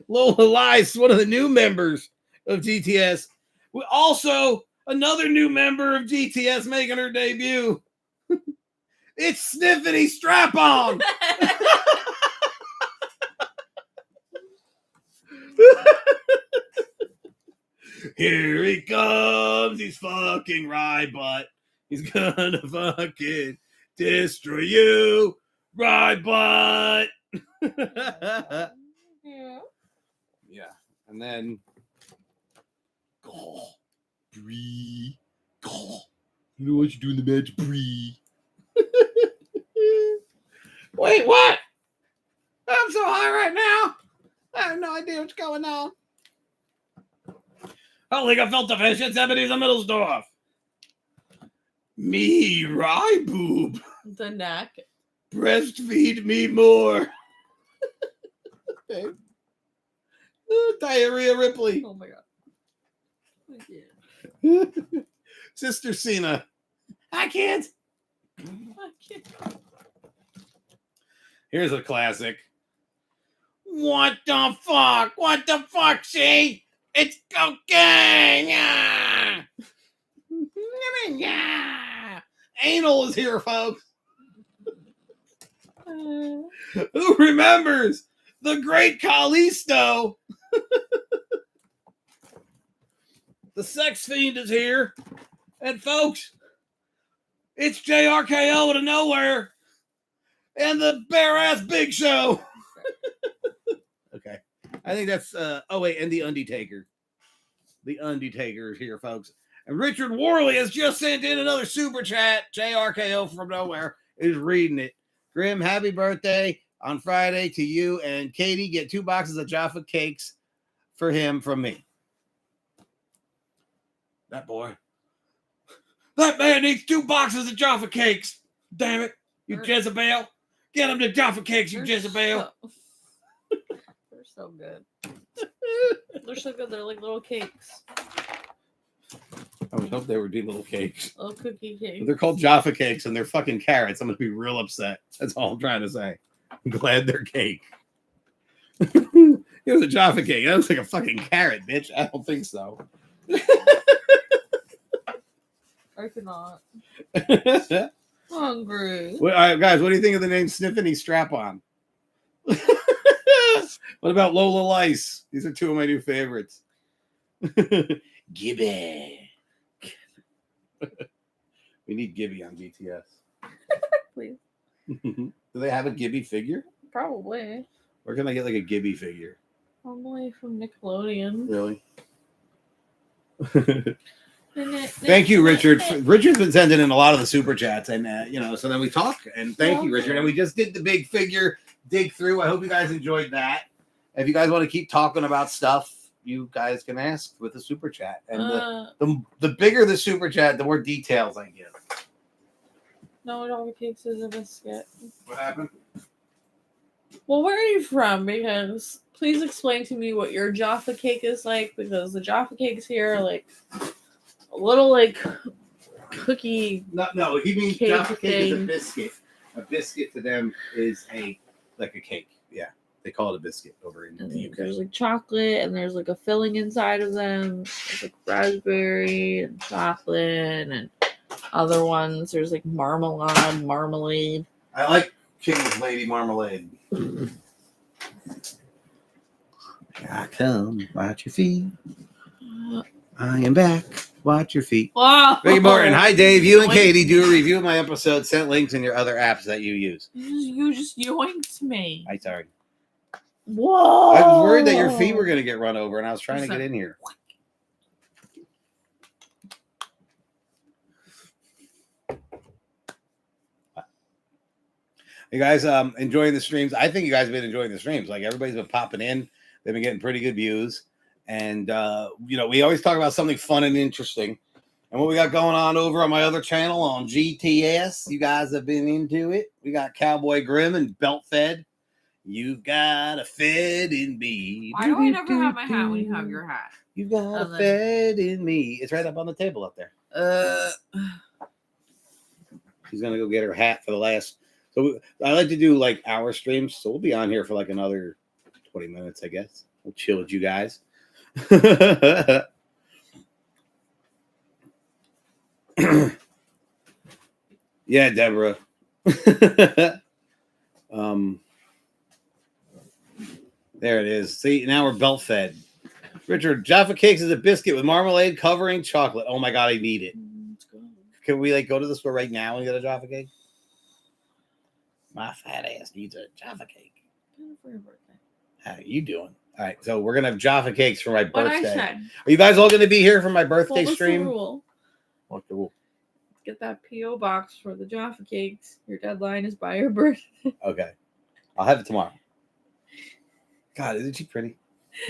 Lola Lice, one of the new members. of GTS. We also another new member of GTS making her debut. It's Sniffity Strap-On. Here he comes. He's fucking right butt. He's gonna fucking destroy you, right butt. Yeah. Yeah, and then go, breathe, go. You know what you do in the match? Breathe. Wait, what? I'm so high right now. I have no idea what's going on. I don't think I felt the fish at 70s in Middlesdorf. Me, rye boob. The neck. Breastfeed me more. Okay. Diarrhea Ripley. Oh my god. I can't. Sister Cena. I can't. I can't. Here's a classic. What the fuck? What the fuck, see? It's cocaine! Yeah! Yeah! Anal is here, folks. Who remembers the great Kalisto? The sex fiend is here. And folks, it's JRKO out of nowhere. And the bare-ass Big Show. Okay. I think that's, oh wait, and the Undertaker. The Undertaker is here, folks. And Richard Worley has just sent in another super chat. JRKO from nowhere is reading it. Grim, happy birthday on Friday to you and Katie. Get 2 boxes of Jaffa cakes for him from me. That boy. That man needs 2 boxes of Jaffa cakes. Damn it. You Jezebel. Get him the Jaffa cakes, you Jezebel. They're so good. They're so good. They're like little cakes. I would hope they were little cakes. Little cookie cakes. They're called Jaffa cakes and they're fucking carrots. I'm going to be real upset. That's all I'm trying to say. I'm glad they're cake. It was a Jaffa cake. That looks like a fucking carrot, bitch. I don't think so. I cannot. Hungry. Well, all right, guys, what do you think of the name Sniffany Strap-On? What about Lola Lice? These are 2 of my new favorites. Gibby. We need Gibby on GTS. Please. Do they have a Gibby figure? Probably. Where can I get like a Gibby figure? Probably from Nickelodeon. Really? Thank you, Richard. Richard's been sending in a lot of the super chats, and so then we talk. And thank you, Richard. And we just did the big figure dig through. I hope you guys enjoyed that. If you guys want to keep talking about stuff, you guys can ask with the super chat. And the bigger the super chat, the more details I give. No, Jaffa cakes is a biscuit. What happened? Well, where are you from? Because please explain to me what your Jaffa cake is like. Because the Jaffa cakes here are like a little like cookie. No, he means cake Jaffa cake is a thing. biscuit. A biscuit to them is like a cake. Yeah, they call it a biscuit over in And the UK. there's like chocolate, and there's like a filling inside of them. There's like raspberry and chocolate, and other ones. There's like marmalade. I like King's Lady Marmalade. Here I come. Watch your feet. I am back. Watch your feet. Wow. Ricky Martin. Hi, Dave. You and Katie do a review of my episode. Sent links in your other apps that you use. You just yoinked me. Hi, sorry. Whoa. I was worried that your feet were going to get run over, and I was trying to get in here. You guys enjoying the streams? I think you guys have been enjoying the streams. Like, everybody's been popping in. They've been getting pretty good views. And, we always talk about something fun and interesting. And what we got going on over on my other channel on GTS, you guys have been into it. We got Cowboy Grim and Belt Fed. You got a fed in me. Why do I never have my hat when you have your hat? You got a fed in me. It's right up on the table up there. She's going to go get her hat for the last. So I like to do like hour streams. So we'll be on here for like another 20 minutes, I guess. We'll chill with you guys. Yeah, Deborah. There it is. See, now we're belt fed. Richard, Jaffa cakes is a biscuit with marmalade covering chocolate. Oh my god, I need it. Can we like go to the store right now and get a Jaffa cake? My fat ass needs a Jaffa cake. For your birthday. How are you doing? All right, so we're gonna have Jaffa cakes for my What I birthday. said. Are you guys all gonna be here for my birthday What was stream? the rule? What's the rule? Get that PO box for the Jaffa cakes. Your deadline is by your birthday. Okay, I'll have it tomorrow. God, isn't she pretty?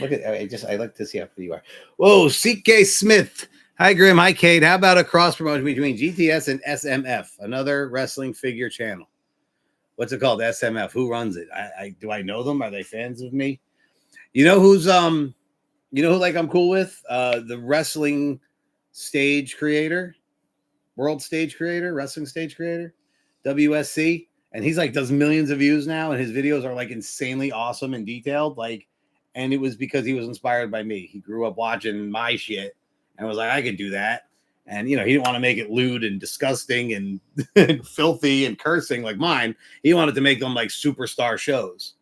Look at I like to see how pretty you are. Whoa, CK Smith. Hi, Grim. Hi, Kate. How about a cross promotion between GTS and SMF, another wrestling figure channel? What's it called? SMF. Who runs it? Do I know them? Are they fans of me? You know who's you know who like I'm cool with? The wrestling stage creator, world stage creator, wrestling stage creator, WSC. And he's like does millions of views now, and his videos are like insanely awesome and detailed. Like, and it was because he was inspired by me. He grew up watching my shit and was like, I could do that. And you know, he didn't want to make it lewd and disgusting and filthy and cursing like mine. He wanted to make them like superstar shows.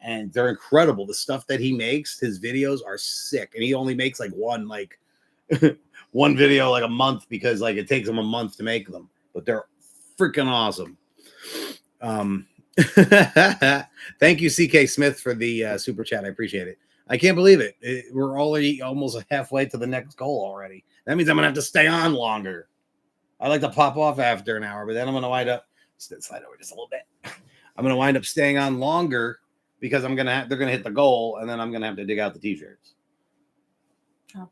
And they're incredible. The stuff that he makes, his videos are sick. And he only makes like one video like a month because like it takes him a month to make them. But they're freaking awesome. Thank you, CK Smith, for the super chat. I appreciate it. I can't believe it. We're already almost halfway to the next goal already. That means I'm gonna have to stay on longer. I like to pop off after an hour, but then I'm gonna wind up slide over just a little bit. I'm gonna wind up staying on longer because they're gonna hit the goal, and then I'm gonna have to dig out the t-shirts.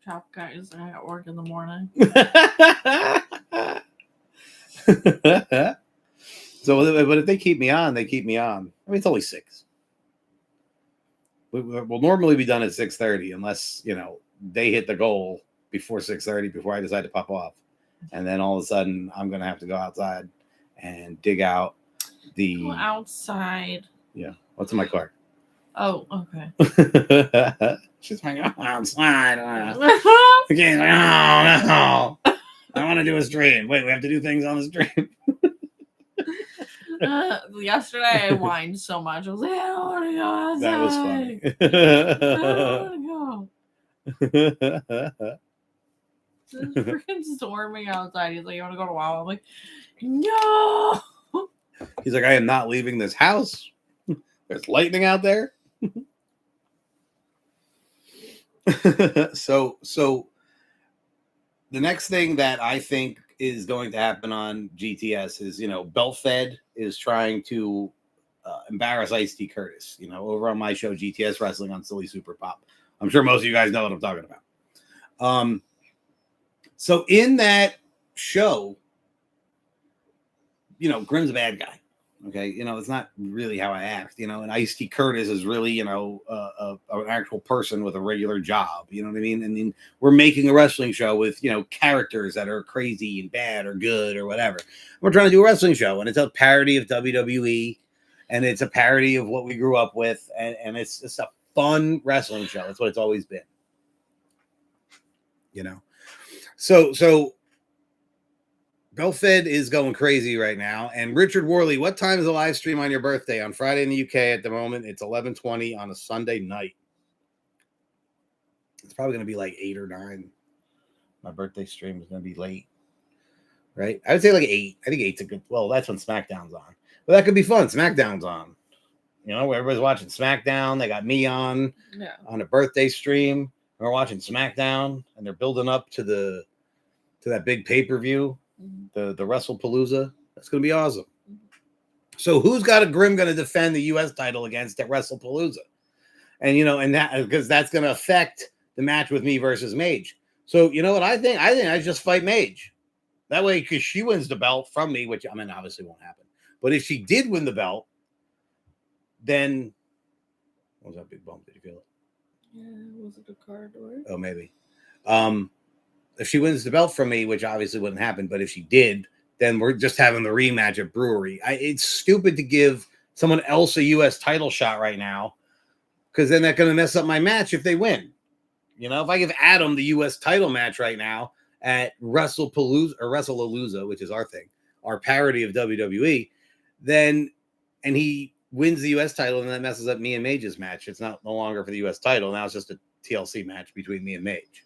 Chop, guys. I got work in the morning. So, but if they keep me on, they keep me on. I mean, it's only 6. We'll normally be done at 6:30, unless you know they hit the goal before 6:30, before I decide to pop off, and then all of a sudden I'm gonna have to go outside and dig out the Go outside. Yeah, what's in my car? Oh, okay. She's like, oh, outside. Okay, like, oh no, I want to do a stream. Wait, we have to do things on the stream. Yesterday I whined so much. I was like, I don't want to go outside. That was funny. I don't want to go. It's freaking storming outside. He's like, you want to go to WoW? I'm like, no. He's like, I am not leaving this house. There's lightning out there. So the next thing that I think is going to happen on GTS is, you know, Belfed is trying to embarrass Ice-T Curtis, you know, over on my show, GTS Wrestling on Silly Super Pop. I'm sure most of you guys know what I'm talking about. So in that show, you know, Grim's a bad guy. Okay, you know, it's not really how I act, you know, and Ice-T Curtis is really, you know, an actual person with a regular job, you know what I mean? And then we're making a wrestling show with, you know, characters that are crazy and bad or good or whatever. We're trying to do a wrestling show, and it's a parody of WWE, and it's a parody of what we grew up with, and it's just a fun wrestling show. That's what it's always been, you know? So Belfed is going crazy right now. And Richard Worley, what time is the live stream on your birthday? On Friday in the UK at the moment, it's 11:20 on a Sunday night. It's probably going to be like 8 or 9. My birthday stream is going to be late, right? I would say like 8. I think 8's a good, well, that's when SmackDown's on. But that could be fun. SmackDown's on. You know, everybody's watching SmackDown. They got me on a birthday stream. We're watching SmackDown, and they're building up to that big pay-per-view. The WrestlePalooza. That's going to be awesome. So who's got a Grim going to defend the U.S. title against at WrestlePalooza? And, you know, and that, because that's going to affect the match with me versus Mage. So, you know what I think? I think I just fight Mage. That way, because she wins the belt from me, which, I mean, obviously won't happen. But if she did win the belt, then, what was that big bump? Did you feel it? Yeah, was it a car door? Oh, maybe. If she wins the belt from me, which obviously wouldn't happen, but if she did, then we're just having the rematch at Brewery. It's stupid to give someone else a U.S. title shot right now, because then they're going to mess up my match if they win. You know, if I give Adam the U.S. title match right now at WrestlePalooza, which is our thing, our parody of WWE, then and he wins the U.S. title, and that messes up me and Mage's match. It's no longer for the U.S. title. Now it's just a TLC match between me and Mage.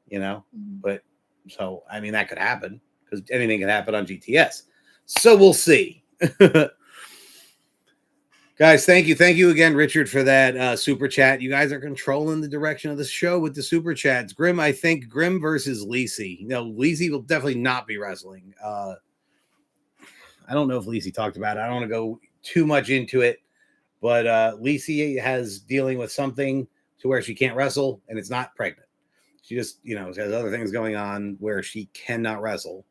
You know, but so I mean that could happen because anything can happen on GTS. So we'll see. Guys, thank you again, Richard, for that super chat. You guys are controlling the direction of the show with the super chats. Grim, I think Grim versus Lacey. No, Lacey will definitely not be wrestling. I don't know if Lacey talked about it. I don't want to go too much into it, but Lacey has dealing with something to where she can't wrestle, and it's not pregnant. She just, has other things going on where she cannot wrestle,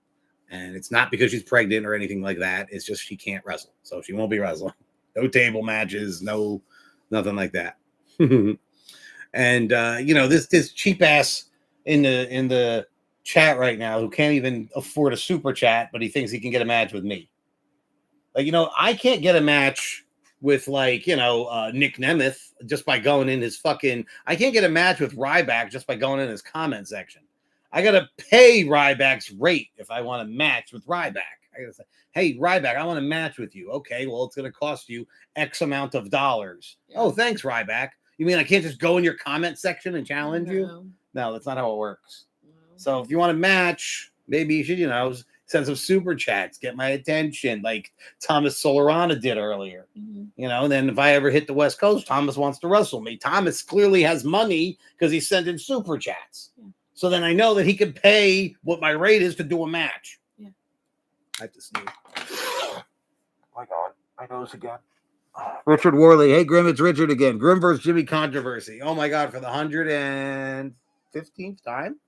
and it's not because she's pregnant or anything like that. It's just she can't wrestle, so she won't be wrestling. No table matches, nothing like that. And this cheap ass in the chat right now who can't even afford a super chat, but he thinks he can get a match with me. Like, I can't get a match with Nick Nemeth just by going in his I can't get a match with Ryback just by going in his comment section. I gotta pay Ryback's rate if I want to match with Ryback. I gotta say, hey, Ryback, I want to match with you. Okay, well, it's going to cost you X amount of dollars. Yeah. Oh, thanks, Ryback. You mean I can't just go in your comment section and challenge you? No, that's not how it works. No. So if you want to match, maybe you should, send some super chats, get my attention, like Thomas Solarana did earlier. Mm-hmm. And then if I ever hit the West Coast, Thomas wants to wrestle me. Thomas clearly has money because he's sending super chats. Yeah. So then I know that he can pay what my rate is to do a match. Yeah. I have to sneeze. Oh my God, I know this again. Richard Worley. Hey, Grim, it's Richard again. Grim versus Jimmy controversy. Oh my God, for the 115th time?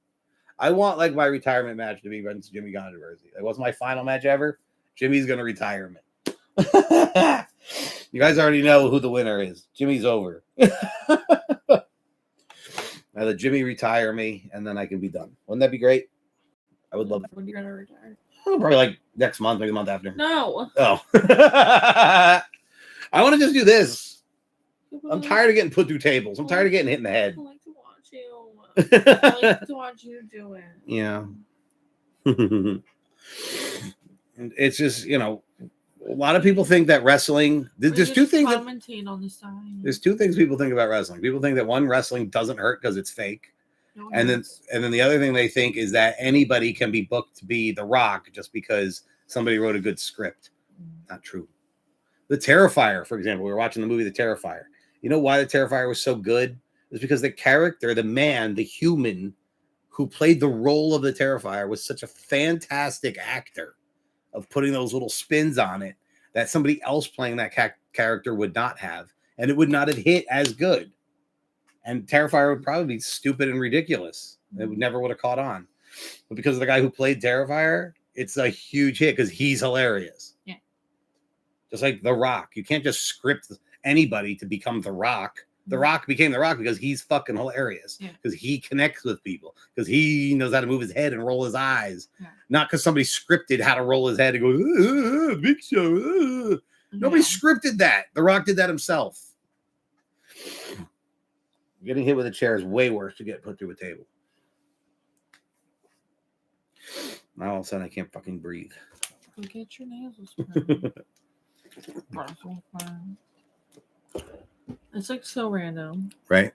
I want my retirement match to be against Jimmy controversy. It wasn't my final match ever. Jimmy's going to retire me. You guys already know who the winner is. Jimmy's over. I let Jimmy retire me, and then I can be done. Wouldn't that be great? I would love it. When are you going to retire? Probably next month, maybe the month after. No. Oh. I want to just do this. I'm tired of getting put through tables. I'm tired of getting hit in the head. I like to watch you. I like to watch you do it. Yeah. It's just, a lot of people think that wrestling. There's two things. On the side. There's two things people think about wrestling. People think that one, wrestling doesn't hurt because it's fake. No, and then the other thing they think is that anybody can be booked to be The Rock just because somebody wrote a good script. Not true. The Terrifier, for example, we were watching the movie The Terrifier. You know why The Terrifier was so good? It was because the character, the man, the human who played the role of the Terrifier was such a fantastic actor of putting those little spins on it that somebody else playing that character would not have, and it would not have hit as good. And Terrifier would probably be stupid and ridiculous. It never would have caught on. But because of the guy who played Terrifier, it's a huge hit because he's hilarious. Yeah. Just like The Rock. You can't just script anybody to become The Rock. The Rock became The Rock because he's fucking hilarious. Because he connects with people. Because he knows how to move his head and roll his eyes. Yeah. Not because somebody scripted how to roll his head and go, Big Show. Nobody scripted that. The Rock did that himself. Getting hit with a chair is way worse to get put through a table. Now all of a sudden I can't fucking breathe. Get your nasals. It's so random. Right.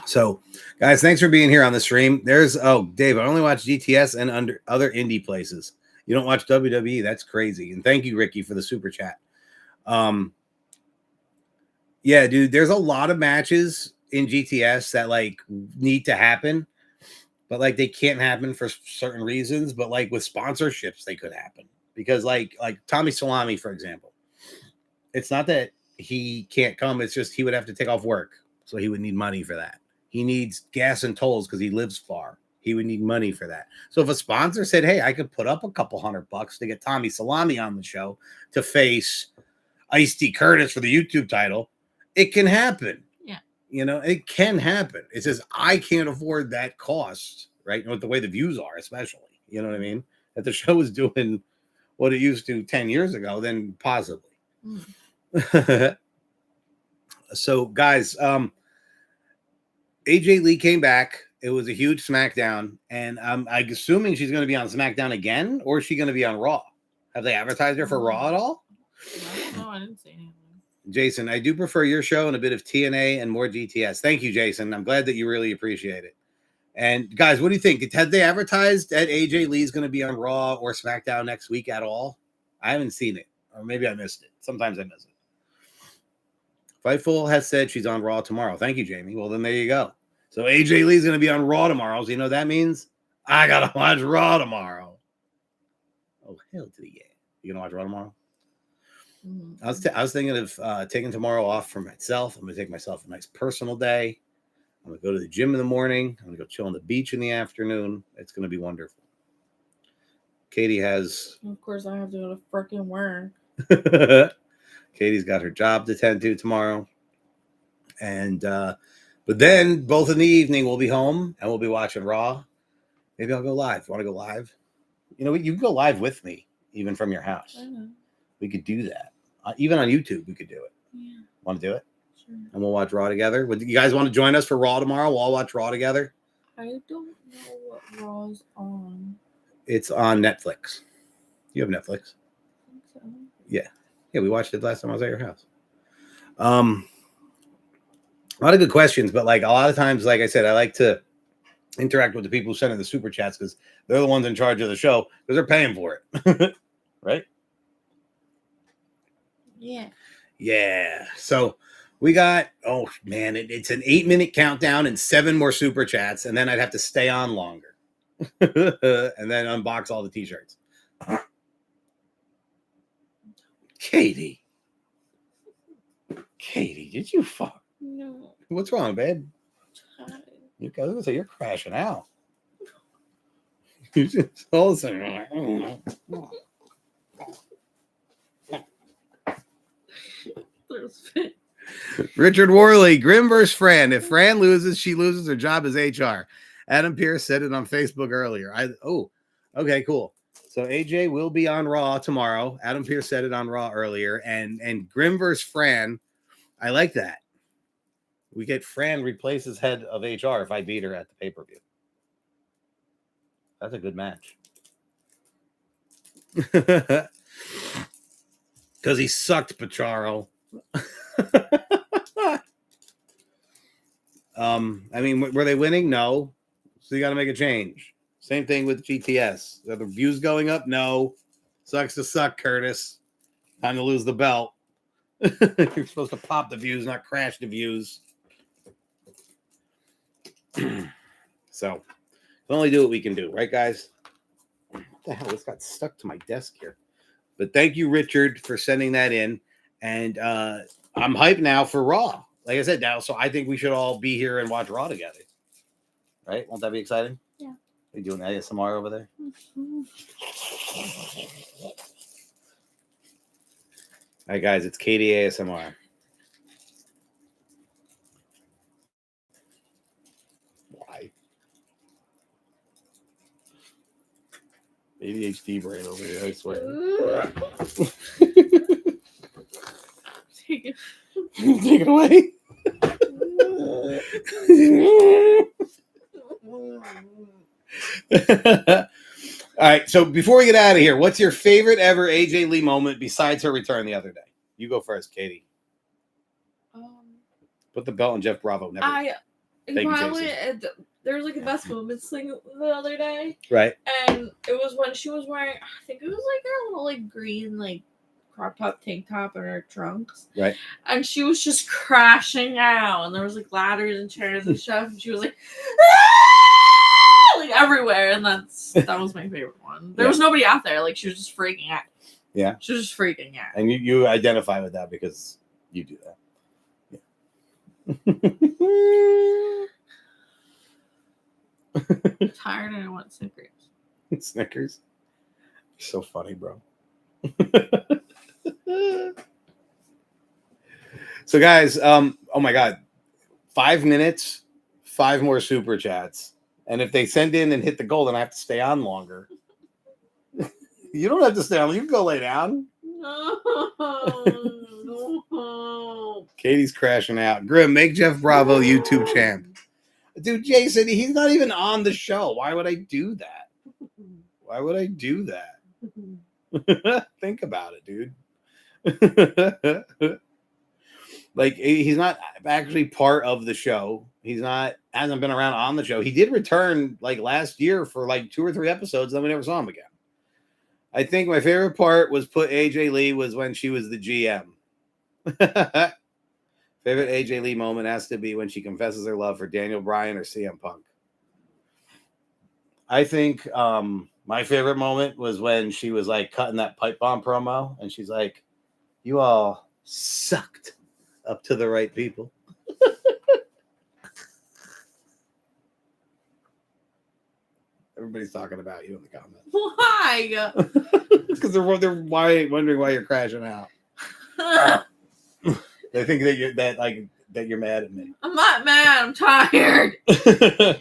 So, guys, thanks for being here on the stream. Dave, I only watch GTS and other indie places. You don't watch WWE. That's crazy. And thank you, Ricky, for the super chat. Yeah, dude, there's a lot of matches in GTS that need to happen, but they can't happen for certain reasons. But with sponsorships, they could happen because like Tommy Salami, for example, it's not that he can't come. It's just he would have to take off work, so he would need money for that. He needs gas and tolls because he lives far. He would need money for that. So if a sponsor said, "Hey, I could put up a couple $100 to get Tommy Salami on the show to face Ice-T Curtis for the YouTube title," it can happen. Yeah. It can happen. It's just I can't afford that cost, right? With the way the views are, especially. You know what I mean? If the show is doing what it used to 10 years ago, then possibly. So, guys, AJ Lee came back. It was a huge SmackDown, and I'm assuming she's going to be on SmackDown again, or is she going to be on Raw? Have they advertised her for Raw at all? I don't know. I didn't see anything. Jason, I do prefer your show and a bit of TNA and more GTS. Thank you, Jason. I'm glad that you really appreciate it. And guys, what do you think? Have they advertised that AJ Lee's going to be on Raw or SmackDown next week at all? I haven't seen it, or maybe I missed it. Sometimes I miss it. Fightful has said she's on Raw tomorrow. Thank you, Jamie. Well, then there you go. So AJ Lee's going to be on Raw tomorrow. So you know what that means? I got to watch Raw tomorrow. Oh, hell to the yeah. You going to watch Raw tomorrow? Mm-hmm. I was thinking of taking tomorrow off for myself. I'm going to take myself a nice personal day. I'm going to go to the gym in the morning. I'm going to go chill on the beach in the afternoon. It's going to be wonderful. Katie has... Of course, I have to go to freaking work. Katie's got her job to tend to tomorrow. And, but then both in the evening, we'll be home and we'll be watching Raw. Maybe I'll go live. Want to go live? You know, you can go live with me, even from your house. I know. We could do that. Even on YouTube, we could do it. Yeah. Want to do it? Sure. And we'll watch Raw together. Would you guys want to join us for Raw tomorrow? We'll all watch Raw together. I don't know what Raw's on. It's on Netflix. You have Netflix? I think so. Yeah. Yeah, we watched it last time I was at your house. A lot of good questions, but like a lot of times, like I said, I like to interact with the people who send in the super chats because they're the ones in charge of the show because they're paying for it. Right? Yeah. Yeah. So we got, oh man, it's an 8-minute countdown and 7 more super chats, and then I'd have to stay on longer. And then unbox all the t-shirts. Katie, did you fuck? No. What's wrong, babe? Tired. You guys, so you're crashing out. You just all of a sudden, Richard Worley, Grim vs. Fran. If Fran loses, she loses. Her job as HR. Adam Pierce said it on Facebook earlier. Okay, cool. So AJ will be on Raw tomorrow. Adam Pierce said it on Raw earlier. And Grim vs. Fran, I like that. We get Fran replace as head of HR if I beat her at the pay-per-view. That's a good match. Because he sucked, Pacharo. I mean, were they winning? No. So you got to make a change. Same thing with GTS. Are the views going up? No. Sucks to suck, Curtis. Time to lose the belt. You're supposed to pop the views, not crash the views. So, we'll only do what we can do, right, guys? What the hell? This got stuck to my desk here. But thank you, Richard, for sending that in. And I'm hyped now for Raw. Like I said, now, so I think we should all be here and watch Raw together. Right? Won't that be exciting? Yeah. Are you doing ASMR over there? Mm-hmm. All right, guys, it's Katie ASMR. Why? ADHD brain over here, I swear. Take it. Take it away. All right, so before we get out of here, what's your favorite ever AJ Lee moment besides her return the other day? You go first, Katie. Put the belt on Jeff Bravo. Never. There was like a best moments thing the other day. Right. And it was when she was wearing, I think it was like her little like green like crop top tank top and her trunks. Right. And she was just crashing out. And there was like ladders and chairs and stuff. And she was like, ah! Like everywhere. And that was my favorite one. There was nobody out there. Like she was just freaking out. Yeah. She was just freaking out. And you identify with that because you do that. I'm tired and I want Snickers. Snickers? You're so funny, bro. So guys, oh my God, 5 minutes, 5 more super chats. And if they send in and hit the goal, then I have to stay on longer. You don't have to stay on. You can go lay down. No. Katie's crashing out. Grim, make Jeff Bravo YouTube champ. Dude, Jason, he's not even on the show. Why would I do that? Why would I do that? Think about it, dude. Like, he's not actually part of the show. He's not, hasn't been around on the show. He did return like last year for like 2 or 3 episodes, then we never saw him again. I think my favorite part was put AJ Lee was when she was the GM. Favorite AJ Lee moment has to be when she confesses her love for Daniel Bryan or CM Punk. I think my favorite moment was when she was like cutting that pipe bomb promo and she's like, you all sucked up to the right people. Everybody's talking about you in the comments. Why? Because they're wondering why you're crashing out. They think that you're mad at me. I'm not mad. I'm tired.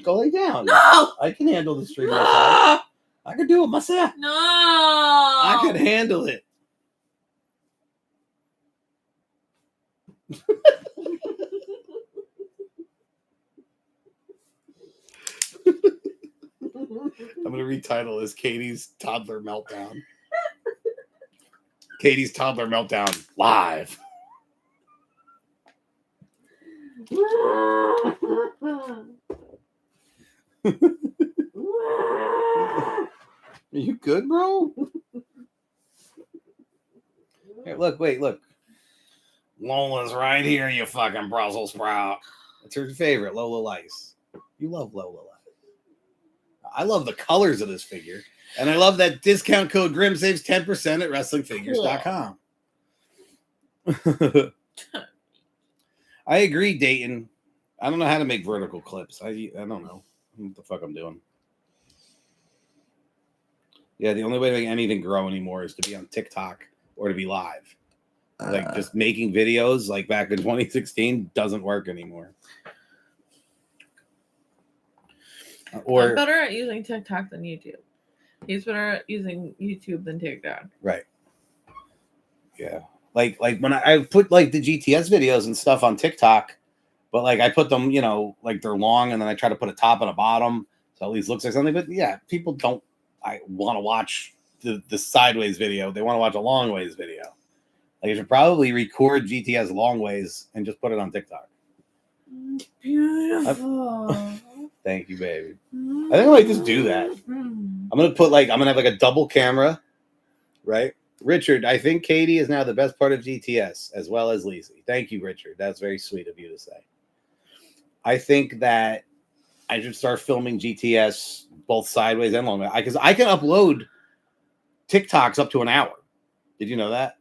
Go lay down. No. I can handle the stream myself. I can do it myself. No. I can handle it. I'm going to retitle this Katie's Toddler Meltdown. Katie's Toddler Meltdown live. Are you good, bro? Hey, look. Lola's right here, you fucking Brussels sprout. That's her favorite, Lola Lice. You love Lola Lice. I love the colors of this figure. And I love that discount code Grim saves 10% at WrestlingFigures.com. I agree, Dayton. I don't know how to make vertical clips. I don't know what the fuck I'm doing. Yeah, the only way to make anything grow anymore is to be on TikTok or to be live. Like just making videos like back in 2016 doesn't work anymore. Or I'm better at using TikTok than YouTube. He's better at using YouTube than TikTok. Right. Yeah. Like when I put like the GTS videos and stuff on TikTok, but like I put them, like they're long and then I try to put a top and a bottom so at least looks like something. But yeah, people don't want to watch the sideways video. They want to watch a long ways video. Like you should probably record GTS long ways and just put it on TikTok. Beautiful. Thank you, baby. I think I might just do that. I'm gonna have like a double camera, right? Richard, I think Katie is now the best part of GTS as well as Lacey. Thank you, Richard. That's very sweet of you to say. I think that I should start filming GTS both sideways and long, because I can upload TikToks up to an hour. Did you know that?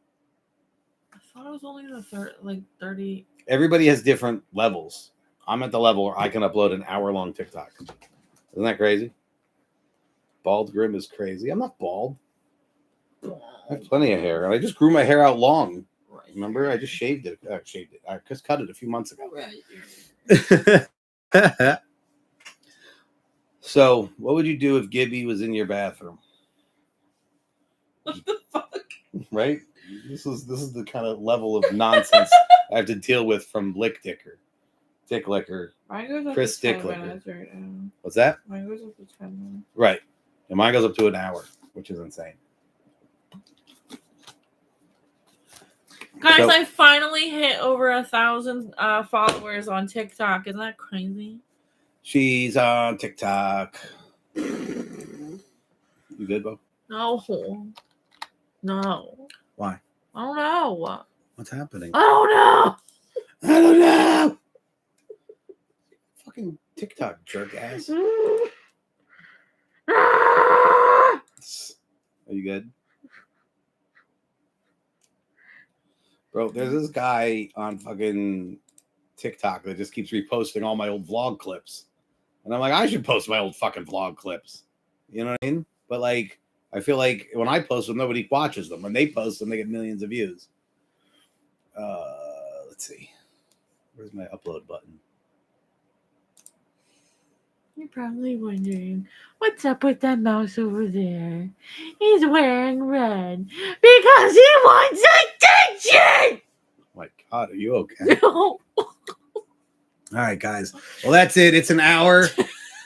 I thought it was only the 30. Everybody has different levels. I'm at the level where I can upload an hour-long TikTok. Isn't that crazy? Bald Grim is crazy. I'm not bald. I have plenty of hair. I just grew my hair out long. Right. Remember? I just shaved it. I just cut it a few months ago. Right. So, what would you do if Gibby was in your bathroom? What the fuck? Right? This is the kind of level of nonsense I have to deal with from Dick Licker. Chris Dick Licker. Right now. What's that? Mine goes up to 10 minutes. Right. And mine goes up to an hour, which is insane. Guys, I finally hit over 1,000 followers on TikTok. Isn't that crazy? She's on TikTok. You good, Bo? No. Why? I don't know. What's happening? I don't know. Fucking TikTok jerk ass. Are you good? Bro, there's this guy on fucking TikTok that just keeps reposting all my old vlog clips. And I'm like, I should post my old fucking vlog clips. You know what I mean? But like, I feel like when I post them, nobody watches them. When they post them, they get millions of views. Let's see. Where's my upload button? You're probably wondering, what's up with that mouse over there? He's wearing red because he wants attention! Oh my God, are you okay? No. All right, guys. Well, that's it. It's an hour.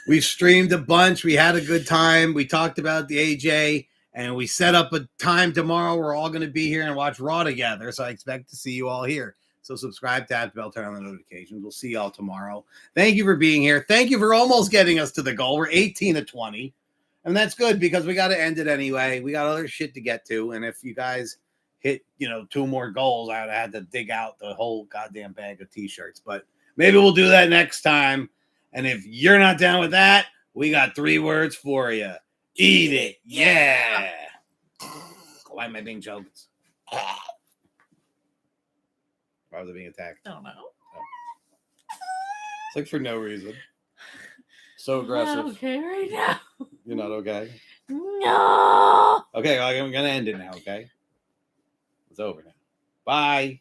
We've streamed a bunch. We had a good time. We talked about the AJ, and we set up a time tomorrow. We're all going to be here and watch Raw together. So I expect to see you all here. So subscribe, tap the bell, turn on the notifications. We'll see y'all tomorrow. Thank you for being here. Thank you for almost getting us to the goal. We're 18 to 20. And that's good because we got to end it anyway. We got other shit to get to. And if you guys hit, 2 more goals, I would have had to dig out the whole goddamn bag of t-shirts. But maybe we'll do that next time. And if you're not down with that, we got 3 words for you. Eat it. Yeah. Why am I being choked? Why was I being attacked? I don't know. It's like for no reason. So aggressive. I'm not okay right now. You're not okay? No. Okay, I'm going to end it now, okay? It's over now. Bye.